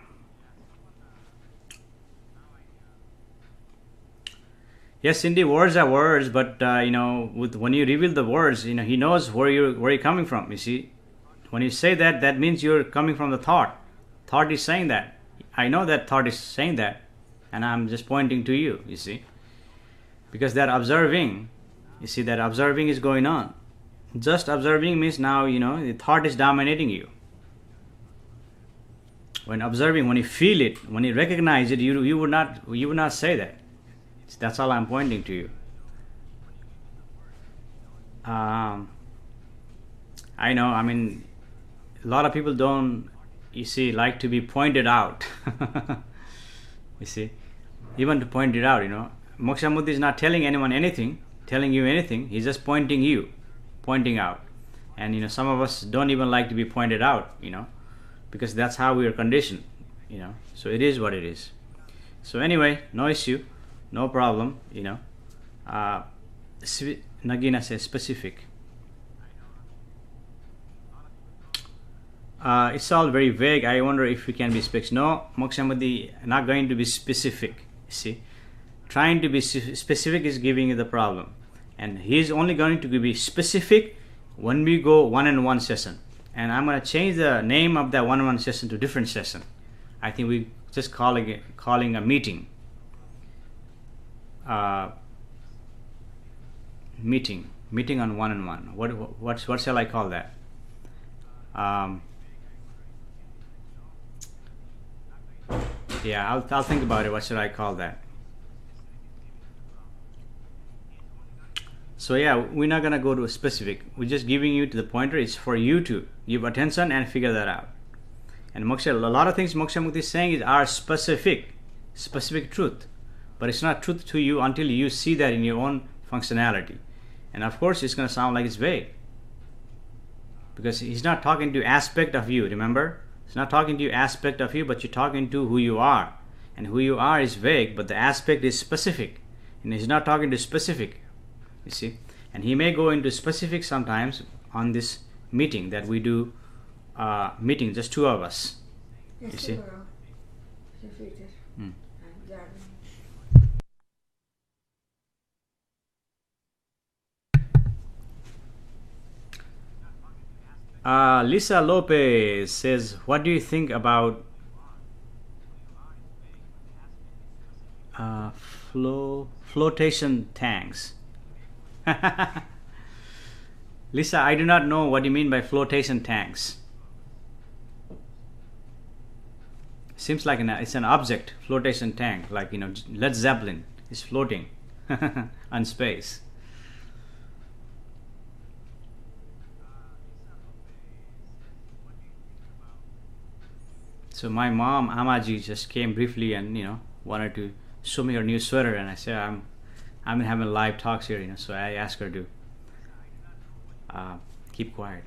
Yes, indeed, words are words, but when you reveal the words, he knows where you're coming from. You see, when you say that, that means you're coming from the thought. Thought is saying that. I know that thought is saying that, and I'm just pointing to you. You see, because that observing, that observing is going on. Just observing means now the thought is dominating you. When observing, when you feel it, when you recognize it, you would not say that. That's all I'm pointing to you. I know. I mean, a lot of people don't, like to be pointed out. You see, even to point it out. Moksha Mukti is not telling anyone anything, telling you anything. He's just pointing out. And some of us don't even like to be pointed out. Because that's how we are conditioned. So it is what it is. So anyway, no issue. No problem, Nagina says specific. It's all very vague. I wonder if we can be specific. No, Moksha Mukti not going to be specific. See, trying to be specific is giving you the problem, and he's only going to be specific when we go one-on-one session. And I'm going to change the name of that one-on-one session to different session. I think we just calling a meeting. Meeting on one-on-one. What shall I call that? Yeah, I'll think about it. What should I call that? So yeah, we're not gonna go to a specific. We're just giving you to the pointer. It's for you to give attention and figure that out. And a lot of things Moksha Mukti is saying are specific truth. But it's not truth to you until you see that in your own functionality. And of course, it's going to sound like it's vague. Because he's not talking to aspect of you, remember? He's not talking to you aspect of you, but you're talking to who you are. And who you are is vague, but the aspect is specific. And he's not talking to specific, you see. And he may go into specific sometimes on this meeting that we do, meeting, just two of us. You see. Lisa Lopez says, what do you think about flotation tanks? Lisa, I do not know what you mean by flotation tanks. Seems like it's an object, flotation tank, like Led Zeppelin is floating on space. So my mom Amaji just came briefly and wanted to show me her new sweater, and I said I'm having live talks here, so I asked her to keep quiet.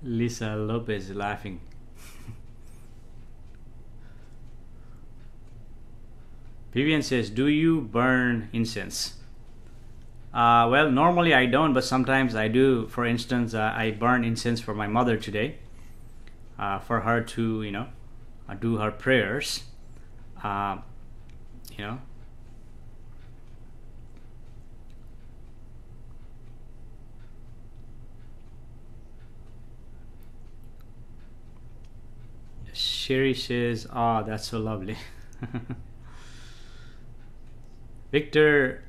Lisa Lopez laughing. Vivian says, do you burn incense? Well, normally I don't, but sometimes I do. For instance, I burn incense for my mother today, for her to do her prayers. You know Sherry says, oh, that's so lovely. Victor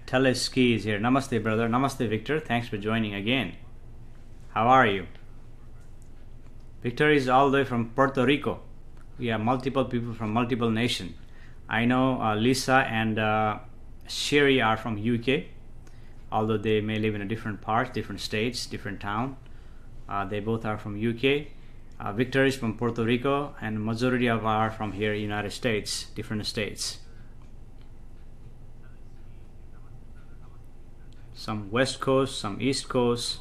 Teleski is here. Namaste, brother. Namaste, Victor. Thanks for joining again. How are you? Victor is all the way from Puerto Rico. We have multiple people from multiple nations. I know Lisa and Sherry are from UK, although they may live in a different parts, different states, different town. They both are from UK. Victor is from Puerto Rico, and majority of are from here, United States, different states. Some West Coast, some East Coast.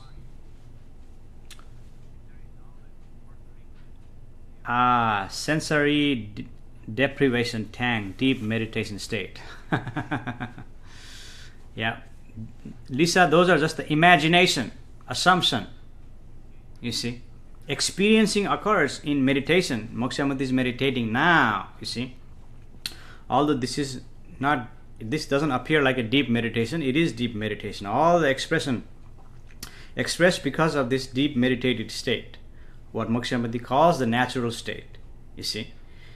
Sensory deprivation tank, deep meditation state. Yeah, Lisa, those are just the imagination, assumption. You see, experiencing occurs in meditation. Moksha Mukti is meditating now. You see, although this doesn't appear like a deep meditation, it is deep meditation. All the expression expressed because of this deep meditative state, what Moksha Mukti calls the natural state. You see,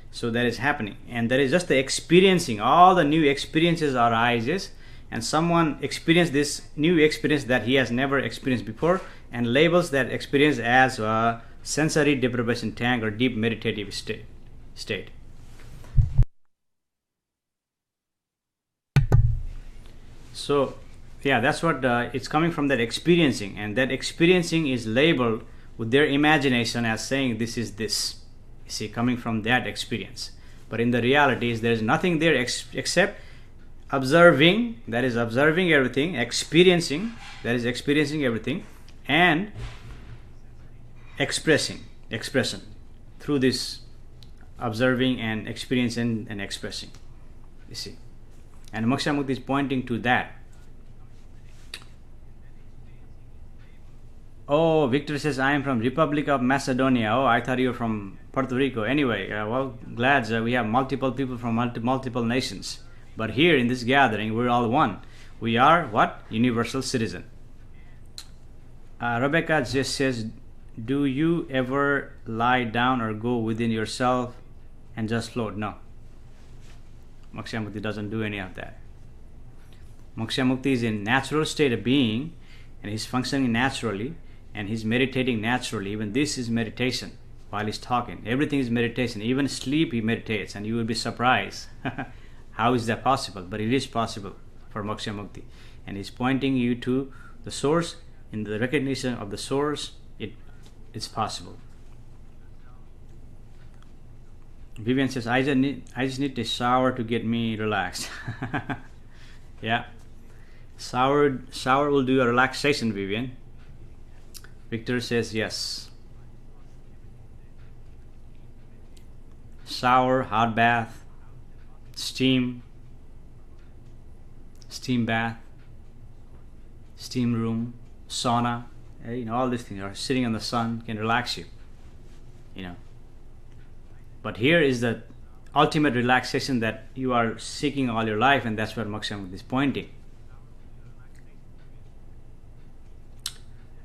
so that is happening, and that is just the experiencing. All the new experiences arises, and someone experiences this new experience that he has never experienced before, and labels that experience as a sensory deprivation tank or deep meditative state. So yeah, that's what it's coming from, that experiencing, and that experiencing is labeled with their imagination as saying this is this. You see, coming from that experience, but in the reality is there is nothing there except observing, that is observing everything, experiencing, that is experiencing everything, and expression through this observing and experiencing and expressing. You see, and Moksha Mukti is pointing to that. Oh, Victor says, I am from Republic of Macedonia. Oh, I thought you were from Puerto Rico. Anyway, well, glad we have multiple people from multiple nations. But here in this gathering, we're all one. We are what? Universal citizen. Rebecca just says, do you ever lie down or go within yourself and just float? No. Moksha Mukti doesn't do any of that. Moksha Mukti is in natural state of being, and he's functioning naturally, and he's meditating naturally. Even this is meditation while he's talking. Everything is meditation. Even sleep he meditates, and you will be surprised. How is that possible? But it is possible for Moksha Mukti. And he's pointing you to the source. In the recognition of the source, it's possible. Vivian says, I just need a shower to get me relaxed. Yeah. Shower will do a relaxation, Vivian. Victor says yes. Shower, hot bath, steam bath. steam room, sauna, all these things, or sitting in the sun can relax you, you know. But here is the ultimate relaxation that you are seeking all your life, and that's what Moksha Mukti is pointing.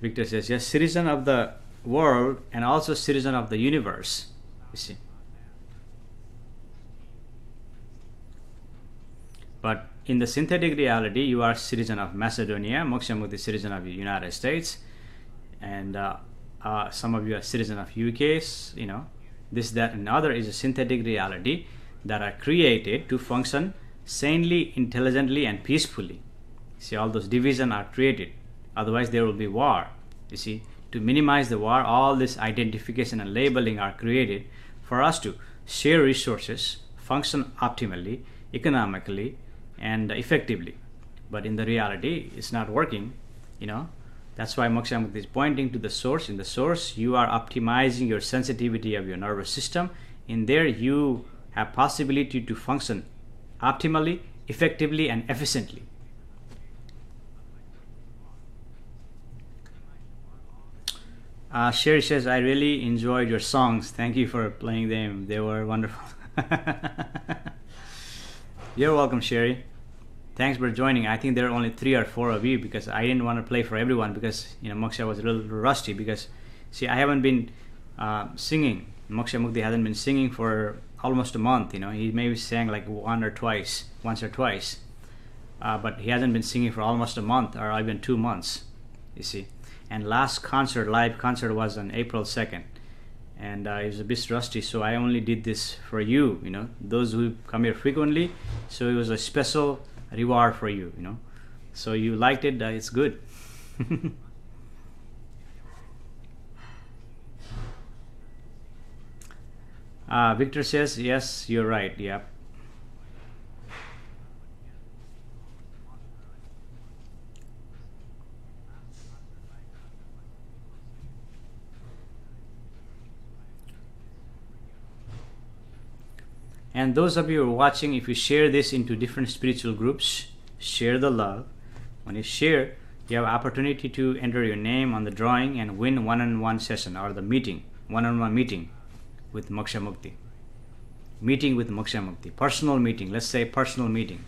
Victor says, yes, citizen of the world and also citizen of the universe, you see. But in the synthetic reality, you are citizen of Macedonia, Moksha Mukti is citizen of the United States, and some of you are citizen of UK, this, that, and other is a synthetic reality that are created to function sanely, intelligently, and peacefully. See, all those divisions are created. Otherwise, there will be war. You see, to minimize the war, all this identification and labeling are created for us to share resources, function optimally, economically, and effectively. But in the reality, it's not working. That's why Moksha Mukti is pointing to the source. In the source, you are optimizing your sensitivity of your nervous system. In there, you have possibility to function optimally, effectively, and efficiently. Sherry says, I really enjoyed your songs. Thank you for playing them. They were wonderful. You're welcome, Sherry. Thanks for joining. I think there are only 3 or 4 of you because I didn't want to play for everyone because Moksha was a little rusty because see, I haven't been singing. Moksha Mukti hasn't been singing for almost a month. He maybe sang like once or twice, but he hasn't been singing for almost a month or even 2 months. You see, and last live concert was on April 2nd, and it was a bit rusty. So I only did this for you. Those who come here frequently. So it was a special reward for you, so you liked it, it's good. Victor says, yes, you're right. Yep. And those of you who are watching, if you share this into different spiritual groups, share the love. When you share, you have opportunity to enter your name on the drawing and win one-on-one session or the meeting, one-on-one meeting with Moksha Mukti. Meeting with Moksha Mukti. Personal meeting. Let's say personal meeting.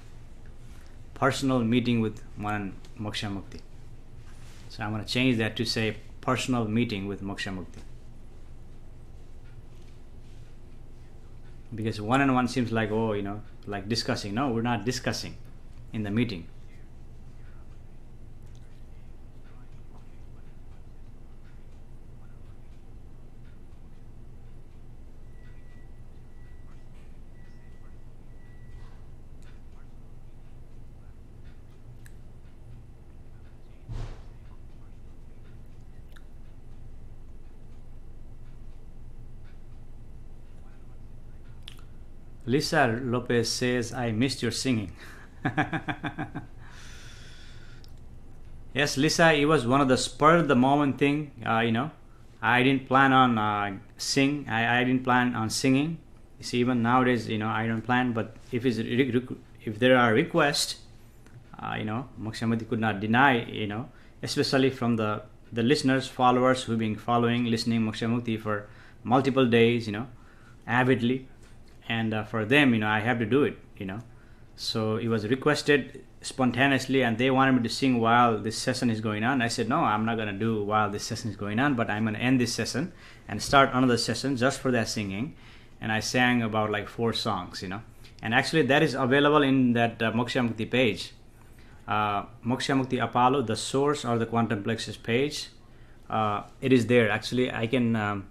Personal meeting with Moksha Mukti. So I'm going to change that to say personal meeting with Moksha Mukti. Because one-on-one seems like, like discussing. No, we're not discussing in the meeting. Lisa Lopez says, I missed your singing. Yes, Lisa, it was one of the spur of the moment thing. I didn't plan on I didn't plan on singing. You see, even nowadays, I don't plan. But if there are requests, Moksha Mukti could not deny. Especially from the listeners, followers who've been listening Moksha Mukti for multiple days, avidly. And for them, I have to do it, So it was requested spontaneously, and they wanted me to sing while this session is going on. I said, no, I'm not going to do while this session is going on, but I'm going to end this session and start another session just for that singing. And I sang about like 4 songs, And actually, that is available in that Moksha Mukti page. Moksha Mukti Apollo, the source or the quantum plexus page. It is there. Actually, I can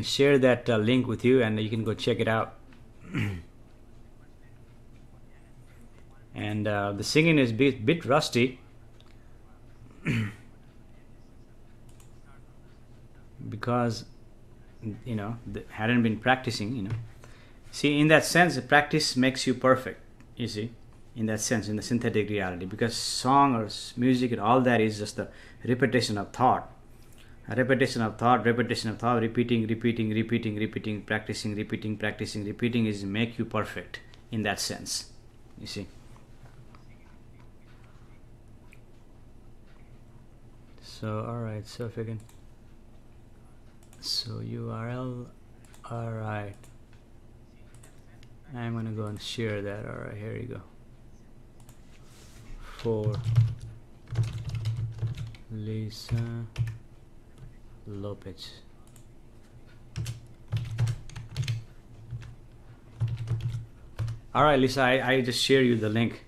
share that link with you, and you can go check it out. And the singing is a bit rusty because hadn't been practicing. See, in that sense, practice makes you perfect. You see, in that sense, in the synthetic reality, because song or music and all that is just a repetition of thought. Repetition of thought, repeating, practicing, repeating is make you perfect in that sense. You see. So alright, so if you can, so URL, alright, I'm gonna go and share that. Alright, here you go. For Lisa Lopez. Alright, Lisa, I just share you the link.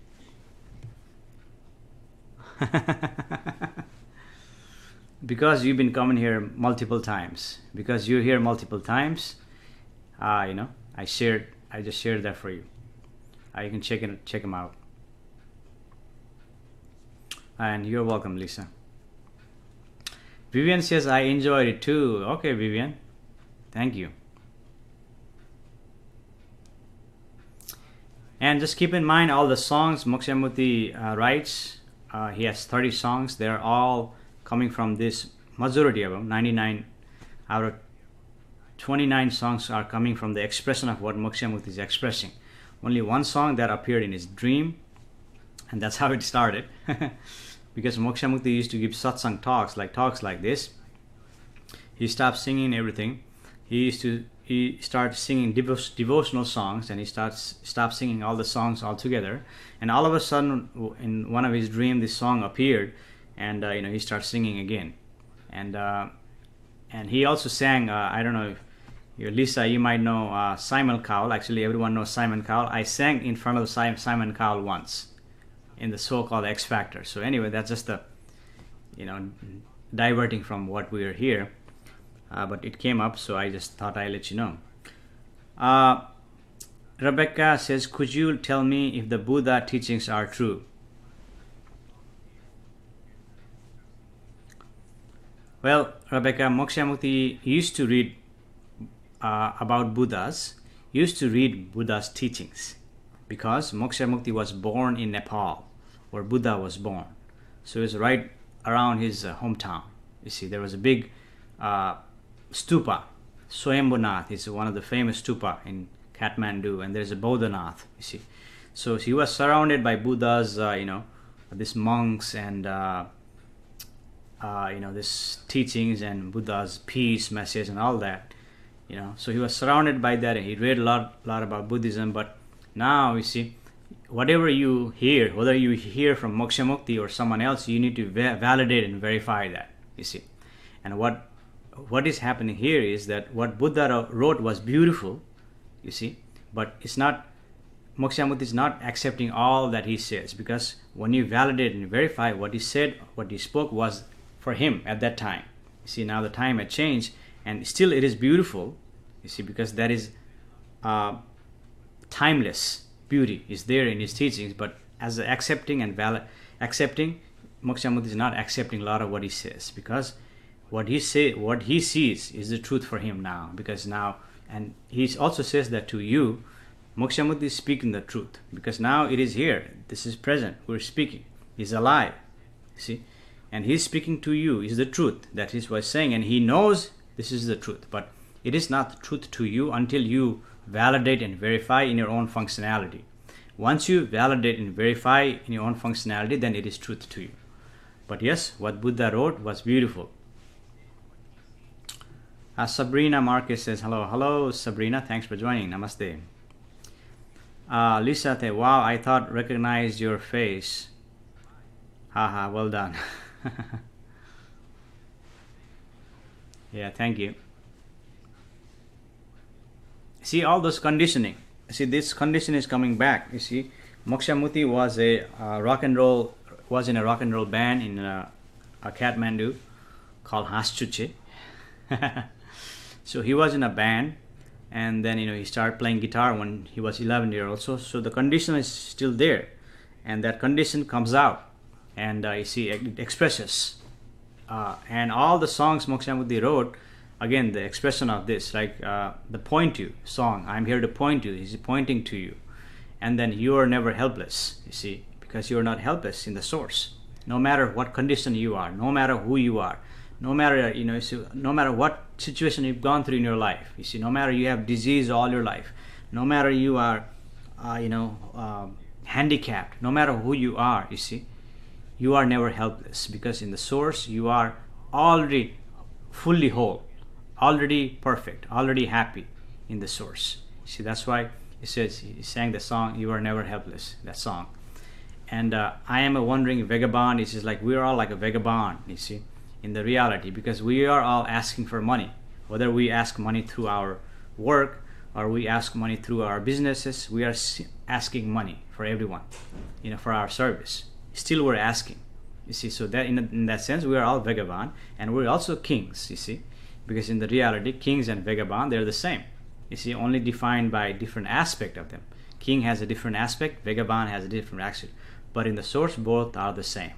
Because you've been coming here multiple times, because you're here multiple times, you know, I just shared that for you. You can check them out. And you're welcome, Lisa. Vivian says I enjoyed it too. Okay, Vivian, thank you. And just keep in mind all the songs Moksha Mukti writes. He has 30 songs. They're all coming from this, majority of them, 99 out of 29 songs are coming from the expression of what Moksha Mukti is expressing. Only one song that appeared in his dream, and that's how it started. Because Moksha Mukti used to give satsang talks like this. He stopped singing everything. He started singing devotional songs, and he stopped singing all the songs altogether. And all of a sudden, in one of his dreams, this song appeared, and you know, he started singing again. And he also sang. I don't know if Lisa, you might know Simon Cowell. Actually, everyone knows Simon Cowell. I sang in front of Simon Cowell once in the so-called X Factor. So anyway, that's just the, you know, diverting from what we are here. But it came up, so I just thought I'd let you know. Rebecca says, could you tell me if the Buddha teachings are true? Well, Rebecca, Moksha Mukti used to read about Buddhas, used to read Buddha's teachings, because Moksha Mukti was born in Nepal, where Buddha was born. So it was right around his hometown. You see, there was a big stupa. Swayambhunath is one of the famous stupa in Kathmandu, and there's a Bodhanath, you see. So he was surrounded by Buddhas, you know, these monks, and you know, this teachings and Buddha's peace message and all that, you know. So he was surrounded by that, and he read a lot about Buddhism. But now, you see, whatever you hear, whether you hear from Moksha Mukti or someone else, you need to validate and verify that, you see. And what is happening here is that what Buddha wrote was beautiful, you see, but it's not, Moksha Mukti is not accepting all that he says, because when you validate and verify what he said, what he spoke was for him at that time. You see, now the time had changed, and still it is beautiful, you see, because that is timeless beauty is there in his teachings. But as accepting and accepting, Moksha Mukti is not accepting a lot of what he says, because what he sees is the truth for him now. Because now, and he also says that to you, Moksha Mukti is speaking the truth, because now it is here, this is present, we're speaking, he's alive, see, and he's speaking to you is the truth that he was saying, and he knows this is the truth, but it is not the truth to you until you validate and verify in your own functionality. Once you validate and verify in your own functionality, then it is truth to you. But yes, what Buddha wrote was beautiful. Sabrina Marquez says, hello Sabrina, thanks for joining, namaste. Lisa, wow, I thought recognized your face. Haha, well done. Yeah, thank you. See, all those conditioning. See, this condition is coming back. You see, Moksha Mukti was in a rock and roll band in Kathmandu called Haschuche. So he was in a band, and then, you know, he started playing guitar when he was 11 years old. So the condition is still there, and that condition comes out, and you see, it expresses. And all the songs Moksha Mukti wrote, again, the expression of this, like the point you song, I'm here to point you, he's pointing to you. And then you are never helpless, you see, because you are not helpless in the source. No matter what condition you are, no matter who you are, no matter, you know, no matter what situation you've gone through in your life, you see, no matter you have disease all your life, no matter you are, handicapped, no matter who you are, you see, you are never helpless, because in the source you are already fully whole, already perfect, already happy in the source. See, that's why he says, he sang the song, "You Are Never Helpless," that song. And I am a wandering vagabond. It's just like we're all like a vagabond, you see, in the reality, because we are all asking for money. Whether we ask money through our work or we ask money through our businesses, we are asking money for everyone, for our service. Still, we're asking. You see, so that in that sense, we are all vagabond, and we're also kings. You see, because in the reality, kings and vagabond, they're the same. You see, only defined by different aspect of them. King has a different aspect, vagabond has a different aspect, but in the source, both are the same.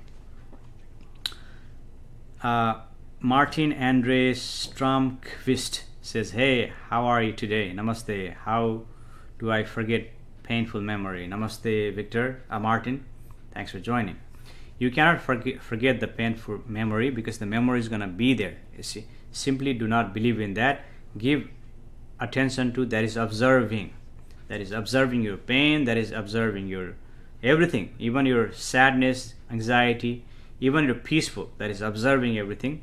Martin Andre Stromqvist says, "Hey, how are you today? Namaste. How do I forget painful memory?" Namaste, Victor. Martin, thanks for joining. You cannot forget the painful memory, because the memory is going to be there. You see, simply do not believe in that. Give attention to that is observing. That is observing your pain. That is observing your everything, even your sadness, anxiety, even your peaceful. That is observing everything.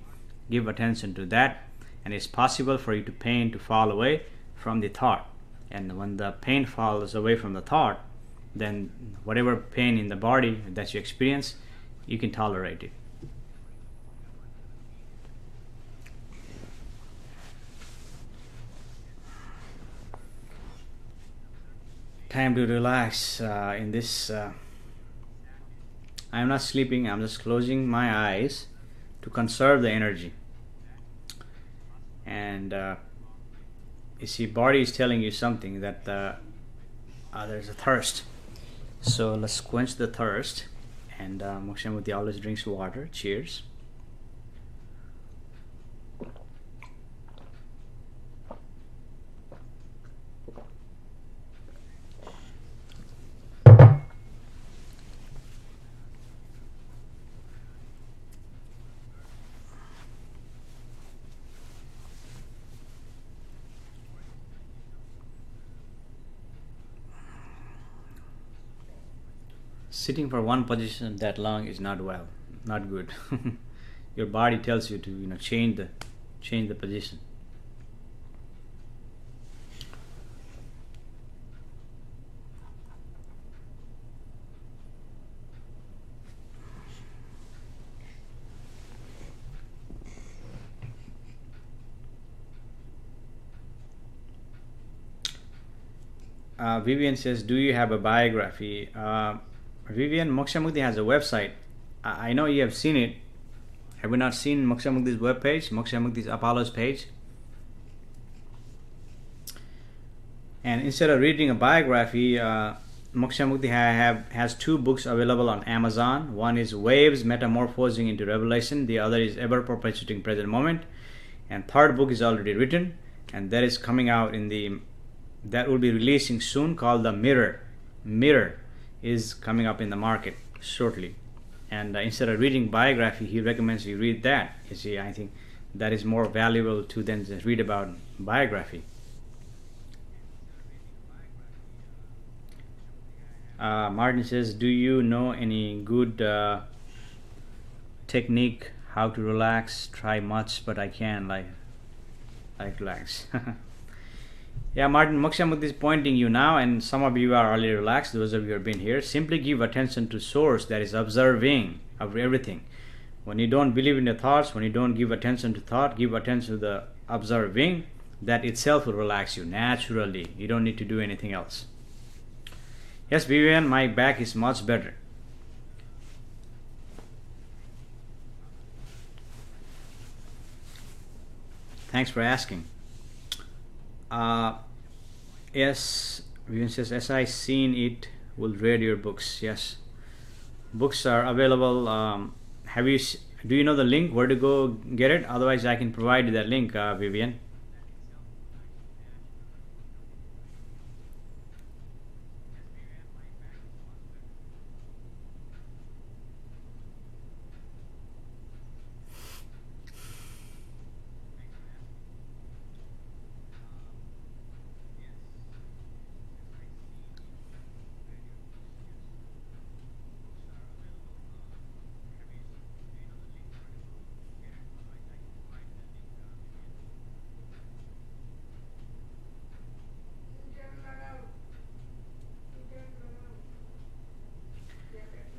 Give attention to that, and it's possible for you to pain to fall away from the thought. And when the pain falls away from the thought, then whatever pain in the body that you experience, you can tolerate it. Time to relax in this. I'm not sleeping, I'm just closing my eyes to conserve the energy. And you see, body is telling you something that there's a thirst. So let's quench the thirst. And Moksha Mukti always drinks water. Cheers. Sitting for one position that long is not good. Your body tells you to change the position. Vivian says, "Do you have a biography?" Vivian, Moksha Mukti has a website. I know you have seen it. Have you not seen Moksha Mukti's webpage, Moksha Mukti's Apollo's page? And instead of reading a biography, Moksha Mukti has two books available on Amazon. One is Waves Metamorphosing into Revelation. The other is Ever Perpetuating Present Moment. And third book is already written, and that is coming out that will be releasing soon, called The Mirror. Mirror is coming up in the market shortly. And instead of reading biography, he recommends you read that. You see, I think that is more valuable to than just read about biography. Martin says, "Do you know any good technique how to relax? Try much, but I can like relax." Yeah, Martin, Moksha Mukti is pointing you now, and some of you are already relaxed. Those of you who have been here, simply give attention to source that is observing of everything. When you don't believe in the thoughts, when you don't give attention to thought, give attention to the observing. That itself will relax you naturally. You don't need to do anything else. Yes, Vivian, my back is much better. Thanks for asking. Yes, Vivian says, "As I seen it, will read your books." Yes, books are available. Do you know the link where to go get it? Otherwise, I can provide you that link, Vivian.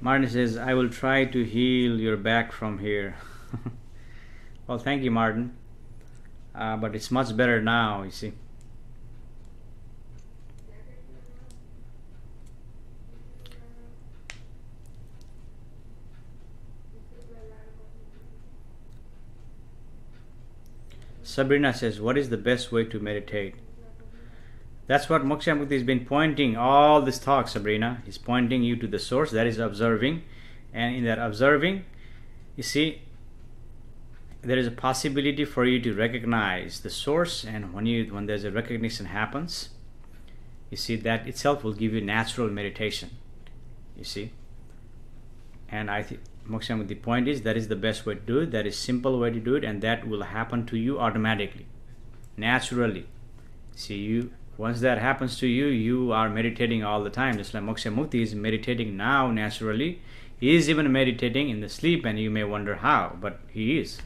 Martin says, I will try to heal your back from here. Well, thank you, Martin. But it's much better now, you see. Sabrina says, what is the best way to meditate? That's what Moksha Mukti has been pointing all this talk, Sabrina. He's pointing you to the source, that is observing. And in that observing, you see, there is a possibility for you to recognize the source, and when there's a recognition happens, you see, that itself will give you natural meditation, you see. And I think Moksha Mukti point is that is the best way to do it, that is simple way to do it, and that will happen to you automatically, naturally. See, once that happens to you, you are meditating all the time, just like Moksha Mukti is meditating now naturally. He is even meditating in the sleep, and you may wonder how, but he is.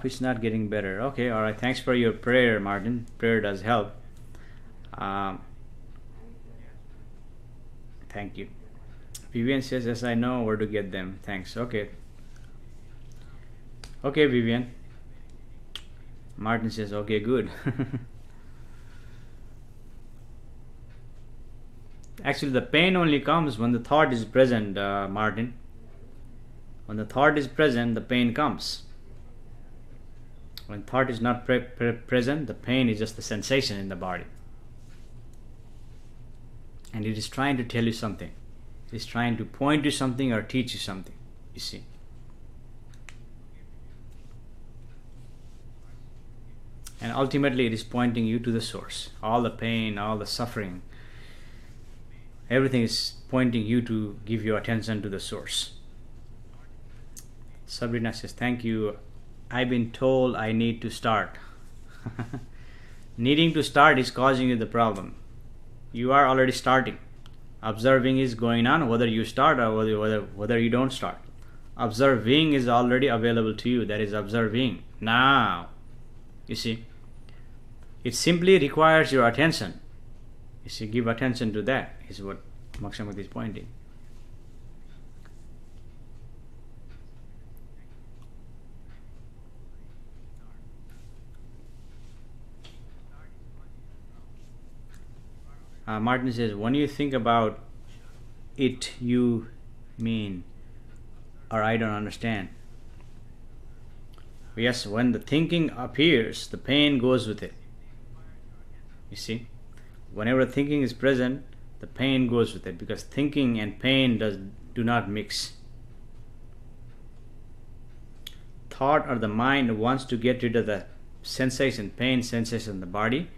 It's not getting better. Okay, all right. Thanks for your prayer, Martin. Prayer does help. Thank you. Vivian says, yes, I know where to get them. Thanks. Okay. Okay, Vivian. Martin says, okay, good. Actually, the pain only comes when the thought is present, Martin. When the thought is present, the pain comes. When thought is not present, the pain is just the sensation in the body. And it is trying to tell you something. It is trying to point to something or teach you something, you see. And ultimately, it is pointing you to the source. All the pain, all the suffering, everything is pointing you to give your attention to the source. Sabrina says, thank you. I've been told I need to start. Needing to start is causing you the problem. You are already starting. Observing is going on, whether you start or whether you don't start. Observing is already available to you. That is observing now. You see, it simply requires your attention. You see, give attention to that, is what Moksha Mukti is pointing. Martin says, when you think about it, you mean, or I don't understand. Yes, when the thinking appears, the pain goes with it. You see, whenever thinking is present, the pain goes with it, because thinking and pain do not mix. Thought or the mind wants to get rid of the sensation, pain sensation in the body,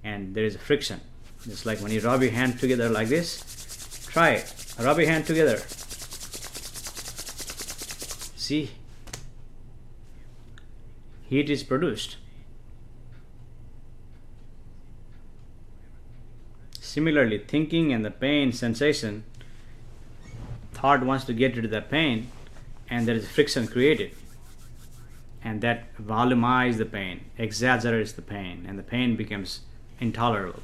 and there is a friction. Just like when you rub your hand together like this. Try it. Rub your hand together. See? Heat is produced. Similarly, thinking and the pain sensation, thought wants to get rid of the pain, and there is friction created. And that volumizes the pain, exaggerates the pain, and the pain becomes intolerable.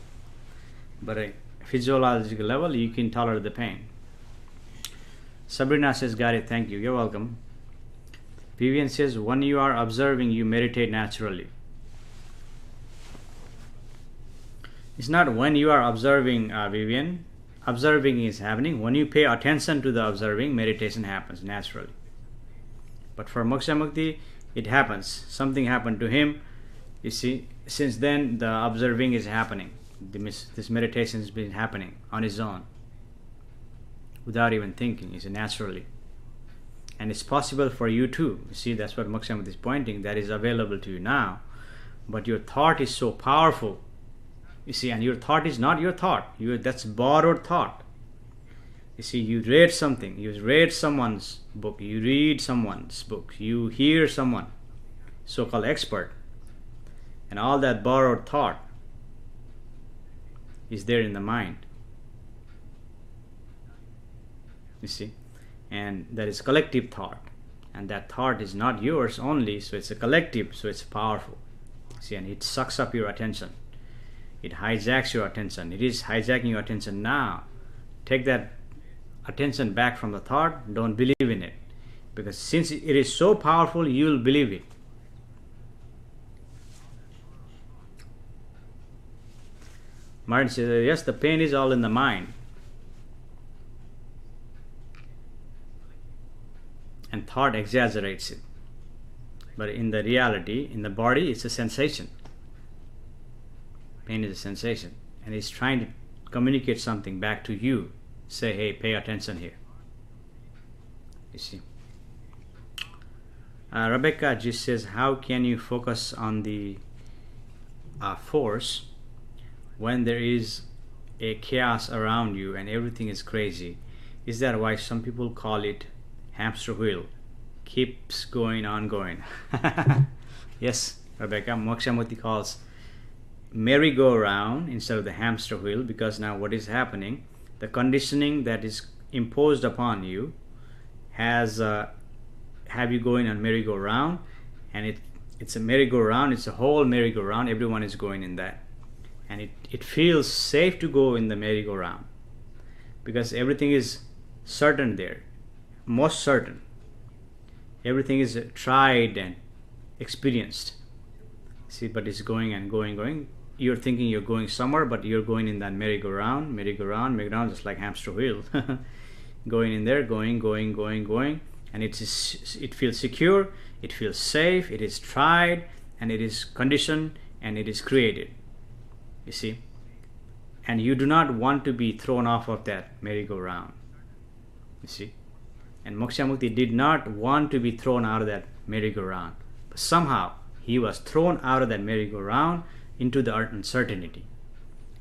But at a physiological level, you can tolerate the pain. Sabrina says, got it, thank you. You're welcome. Vivian says, when you are observing, you meditate naturally. It's not when you are observing, Vivian. Observing is happening. When you pay attention to the observing, meditation happens naturally. But for Moksha Mukti, it happens. Something happened to him. You see, since then, the observing is happening. This meditation has been happening on its own, without even thinking. It's naturally. And it's possible for you too. You see, that's what Moksha Mukti is pointing. That is available to you now. But your thought is so powerful. You see, and your thought is not your thought. That's borrowed thought. You see, you read something. You read someone's book. You read someone's book. You hear someone, so-called expert. And all that borrowed thought is there in the mind. You see, and that is collective thought, and that thought is not yours only, so it's a collective, so it's powerful. See, and it sucks up your attention. It hijacks your attention. It is hijacking your attention now. Take that attention back from the thought. Don't believe in it, because since it is so powerful, you'll believe it. Martin says, yes, the pain is all in the mind. And thought exaggerates it. But in the reality, in the body, it's a sensation. Pain is a sensation. And it's trying to communicate something back to you. Say, hey, pay attention here. You see. Rebecca just says, how can you focus on the force when there is a chaos around you and everything is crazy? Is that why some people call it hamster wheel? Keeps going on going. Yes, Rebecca, Moksha Mukti calls merry-go-round instead of the hamster wheel, because now what is happening, the conditioning that is imposed upon you has have you going on merry-go-round, and it's a merry-go-round, it's a whole merry-go-round, everyone is going in that, and it feels safe to go in the merry-go-round because everything is certain there, most certain. Everything is tried and experienced. See, but it's going and going. You're thinking you're going somewhere, but you're going in that merry-go-round, just like hamster wheel. Going in there, going, and it feels secure, it feels safe, it is tried, and it is conditioned, and it is created. You see? And you do not want to be thrown off of that merry-go-round. You see? And Moksha Mukti did not want to be thrown out of that merry-go-round. But somehow he was thrown out of that merry-go-round into the uncertainty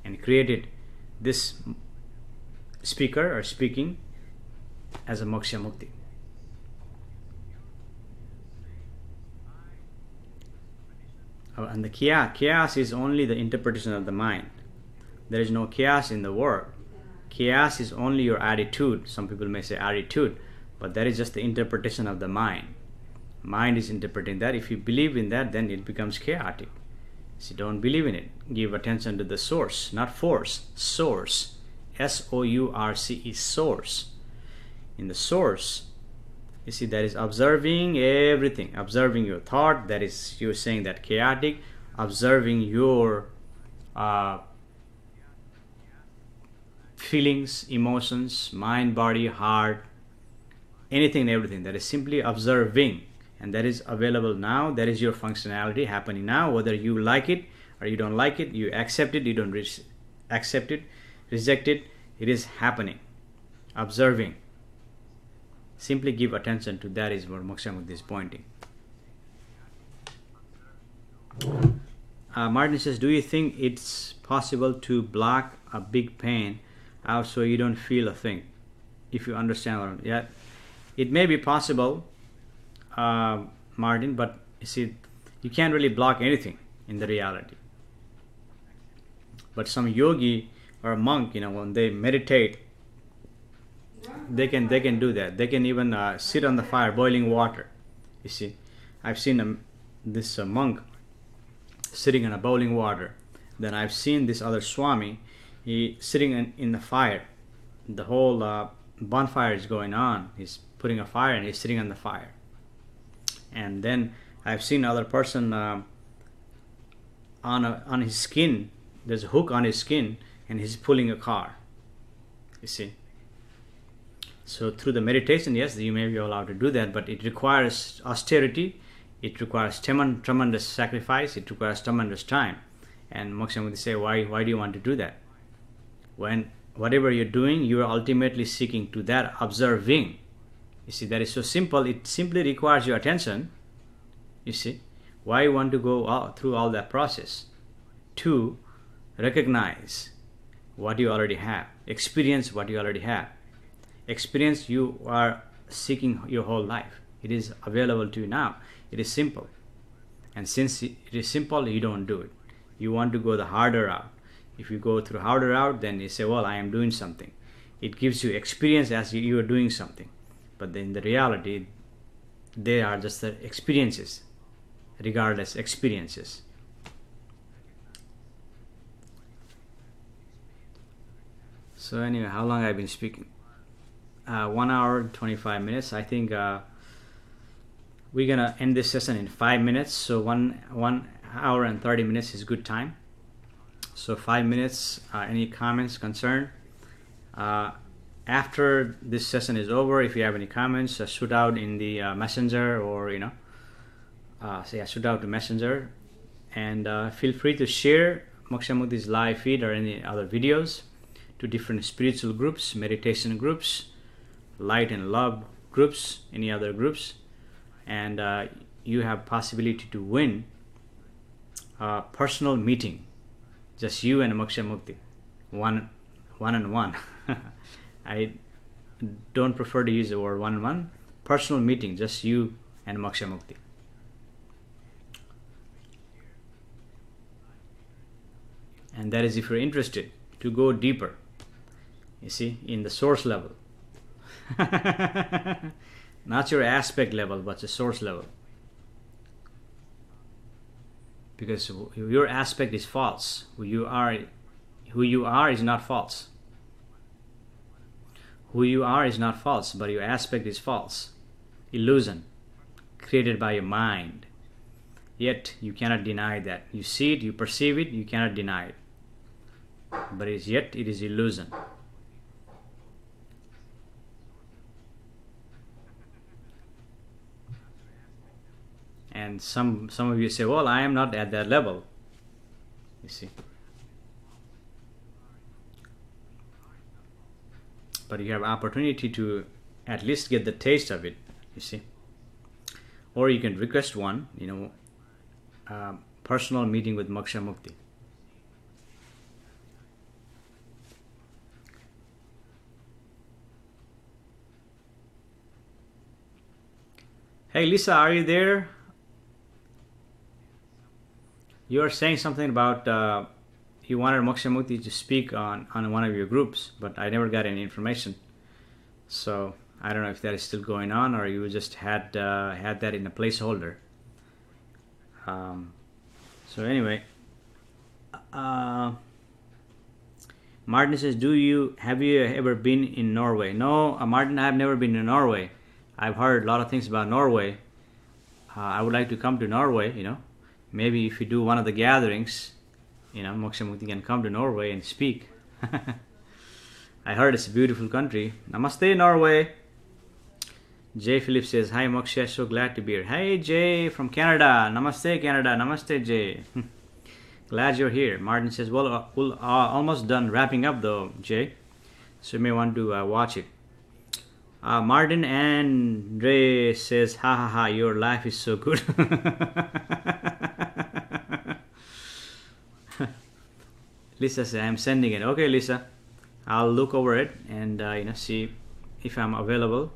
and created this speaker or speaking as a Moksha Mukti. And the chaos is only the interpretation of the mind. There is no chaos in the world. Chaos is only your attitude. Some people may say attitude, but that is just the interpretation of the mind. Mind is interpreting that. If you believe in that, then it becomes chaotic. So don't believe in it. Give attention to the source, not force. Source. S-O-U-R-C-E, source. In the source, you see, that is observing everything. Observing your thought, that is, you're saying that chaotic. Observing your feelings, emotions, mind, body, heart, anything and everything. That is simply observing, and that is available now. That is your functionality happening now. Whether you like it or you don't like it, you accept it, you don't accept it, reject it, it is happening. Observing. Simply give attention to that is what Moksha Mukti is pointing. Martin says, do you think it's possible to block a big pain out so you don't feel a thing? If you understand what I'm... Yeah, it may be possible, Martin, but you see, you can't really block anything in the reality. But some yogi or a monk, when they meditate, they can do that. They can even sit on the fire, boiling water. You see, I've seen this monk sitting in a boiling water. Then I've seen this other Swami, he sitting in the fire. The whole bonfire is going on. He's putting a fire and he's sitting on the fire. And then I've seen another person on his skin. There's a hook on his skin, and he's pulling a car. You see. So through the meditation, yes, you may be allowed to do that, but it requires austerity, it requires tremendous sacrifice, it requires tremendous time. And Moksha Mukti say, why do you want to do that? When whatever you're doing, you are ultimately seeking to that observing. You see, that is so simple, it simply requires your attention. You see, why you want to go through all that process? To recognize what you already have, experience what you already have. Experience you are seeking your whole life. It is available to you now. It is simple. And since it is simple, you don't do it. You want to go the harder route. If you go through harder route, then you say, well, I am doing something. It gives you experience as you are doing something. But then the reality, They are just the experiences, regardless experiences. So anyway, how long I've been speaking? 1 hour 25 minutes. I think we're gonna end this session in 5 minutes. So one hour and 30 minutes is good time. So 5 minutes. Any comments, concern? After this session is over, if you have any comments, shoot out in the messenger, or shoot out to messenger, and feel free to share Moksha Mukti's live feed or any other videos to different spiritual groups, meditation groups, light and love groups, any other groups, and you have possibility to win a personal meeting, just you and Moksha Mukti, one on one. I don't prefer to use the word one on one. Personal meeting, just you and Moksha Mukti. And that is if you're interested to go deeper, you see, in the source level. Not your aspect level, but the source level. Because your aspect is false. Who you are is not false. Who you are is not false, but your aspect is false. Illusion created by your mind. Yet you cannot deny that. You see it, you perceive it, you cannot deny it. But yet it is illusion. And some of you say, well, I am not at that level. You see. But you have opportunity to at least get the taste of it, you see. Or you can request one, personal meeting with Moksha Mukti. Hey Lisa, are you there? You are saying something about you wanted Moksha Mukti to speak on one of your groups, but I never got any information. So I don't know if that is still going on, or you just had that in a placeholder. So anyway, Martin says, have you ever been in Norway? No, Martin, I have never been to Norway. I've heard a lot of things about Norway. I would like to come to Norway, Maybe if you do one of the gatherings, Moksha Mukti can come to Norway and speak. I heard it's a beautiful country. Namaste, Norway. Jay Philip says, hi Moksha, so glad to be here. Hey Jay from Canada. Namaste, Canada. Namaste, Jay. Glad you're here. Martin says, well, we're almost done wrapping up though, Jay. So you may want to watch it. Martin Andre says, ha ha ha, your life is so good. Lisa says, I'm sending it. Okay, Lisa, I'll look over it and see if I'm available.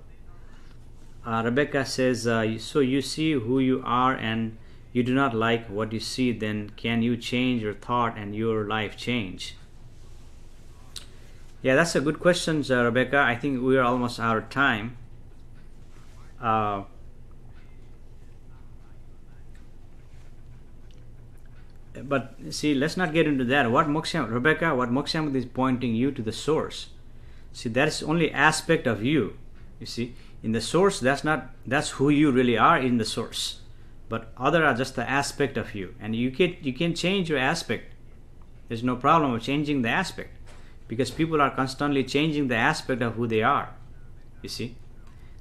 Rebecca says, so you see who you are and you do not like what you see, then can you change your thought and your life change? Yeah, that's a good question, Rebecca. I think we are almost out of time. But see, let's not get into that. Rebecca, what Moksha Mukti is pointing you to the source. See, that's only aspect of you. You see, in the source, that's who you really are in the source. But other are just the aspect of you, and you can change your aspect. There's no problem of changing the aspect, because people are constantly changing the aspect of who they are. You see,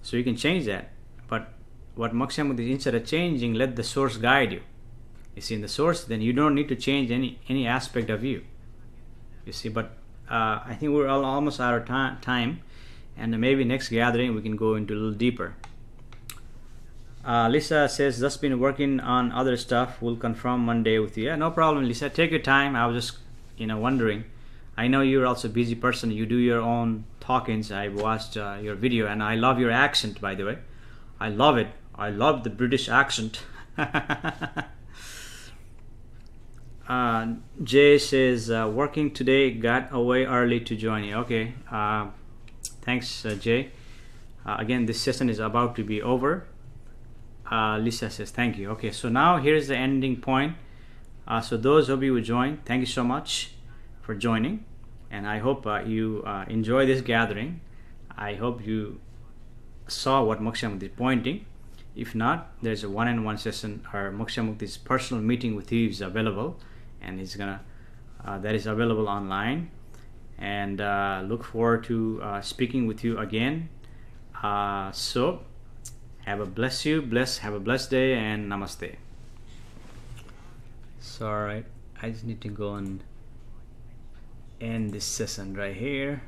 so you can change that. But what Moksha Mukti, instead of changing, let the source guide you. You see, in the source, then you don't need to change any aspect of you. You see, but I think we're almost out of time, and maybe next gathering we can go into a little deeper. Lisa says, just been working on other stuff. We'll confirm Monday with you. Yeah, no problem, Lisa. Take your time. I was just, wondering. I know you're also a busy person. You do your own talkings. I watched your video, and I love your accent, by the way. I love it. I love the British accent. Jay says, working today, got away early to join you. Okay, thanks, Jay. Again, this session is about to be over. Lisa says thank you. Okay, so now here's the ending point. So those of you who joined, thank you so much for joining, and I hope you enjoy this gathering. I hope you saw what Moksha Mukti is pointing. If not, there's a one-on-one session or Moksha Mukti's personal meeting with you is available, and he's gonna that is available online. And look forward to speaking with you again. So have a blessed day, and namaste. So alright, I just need to go and end this session right here.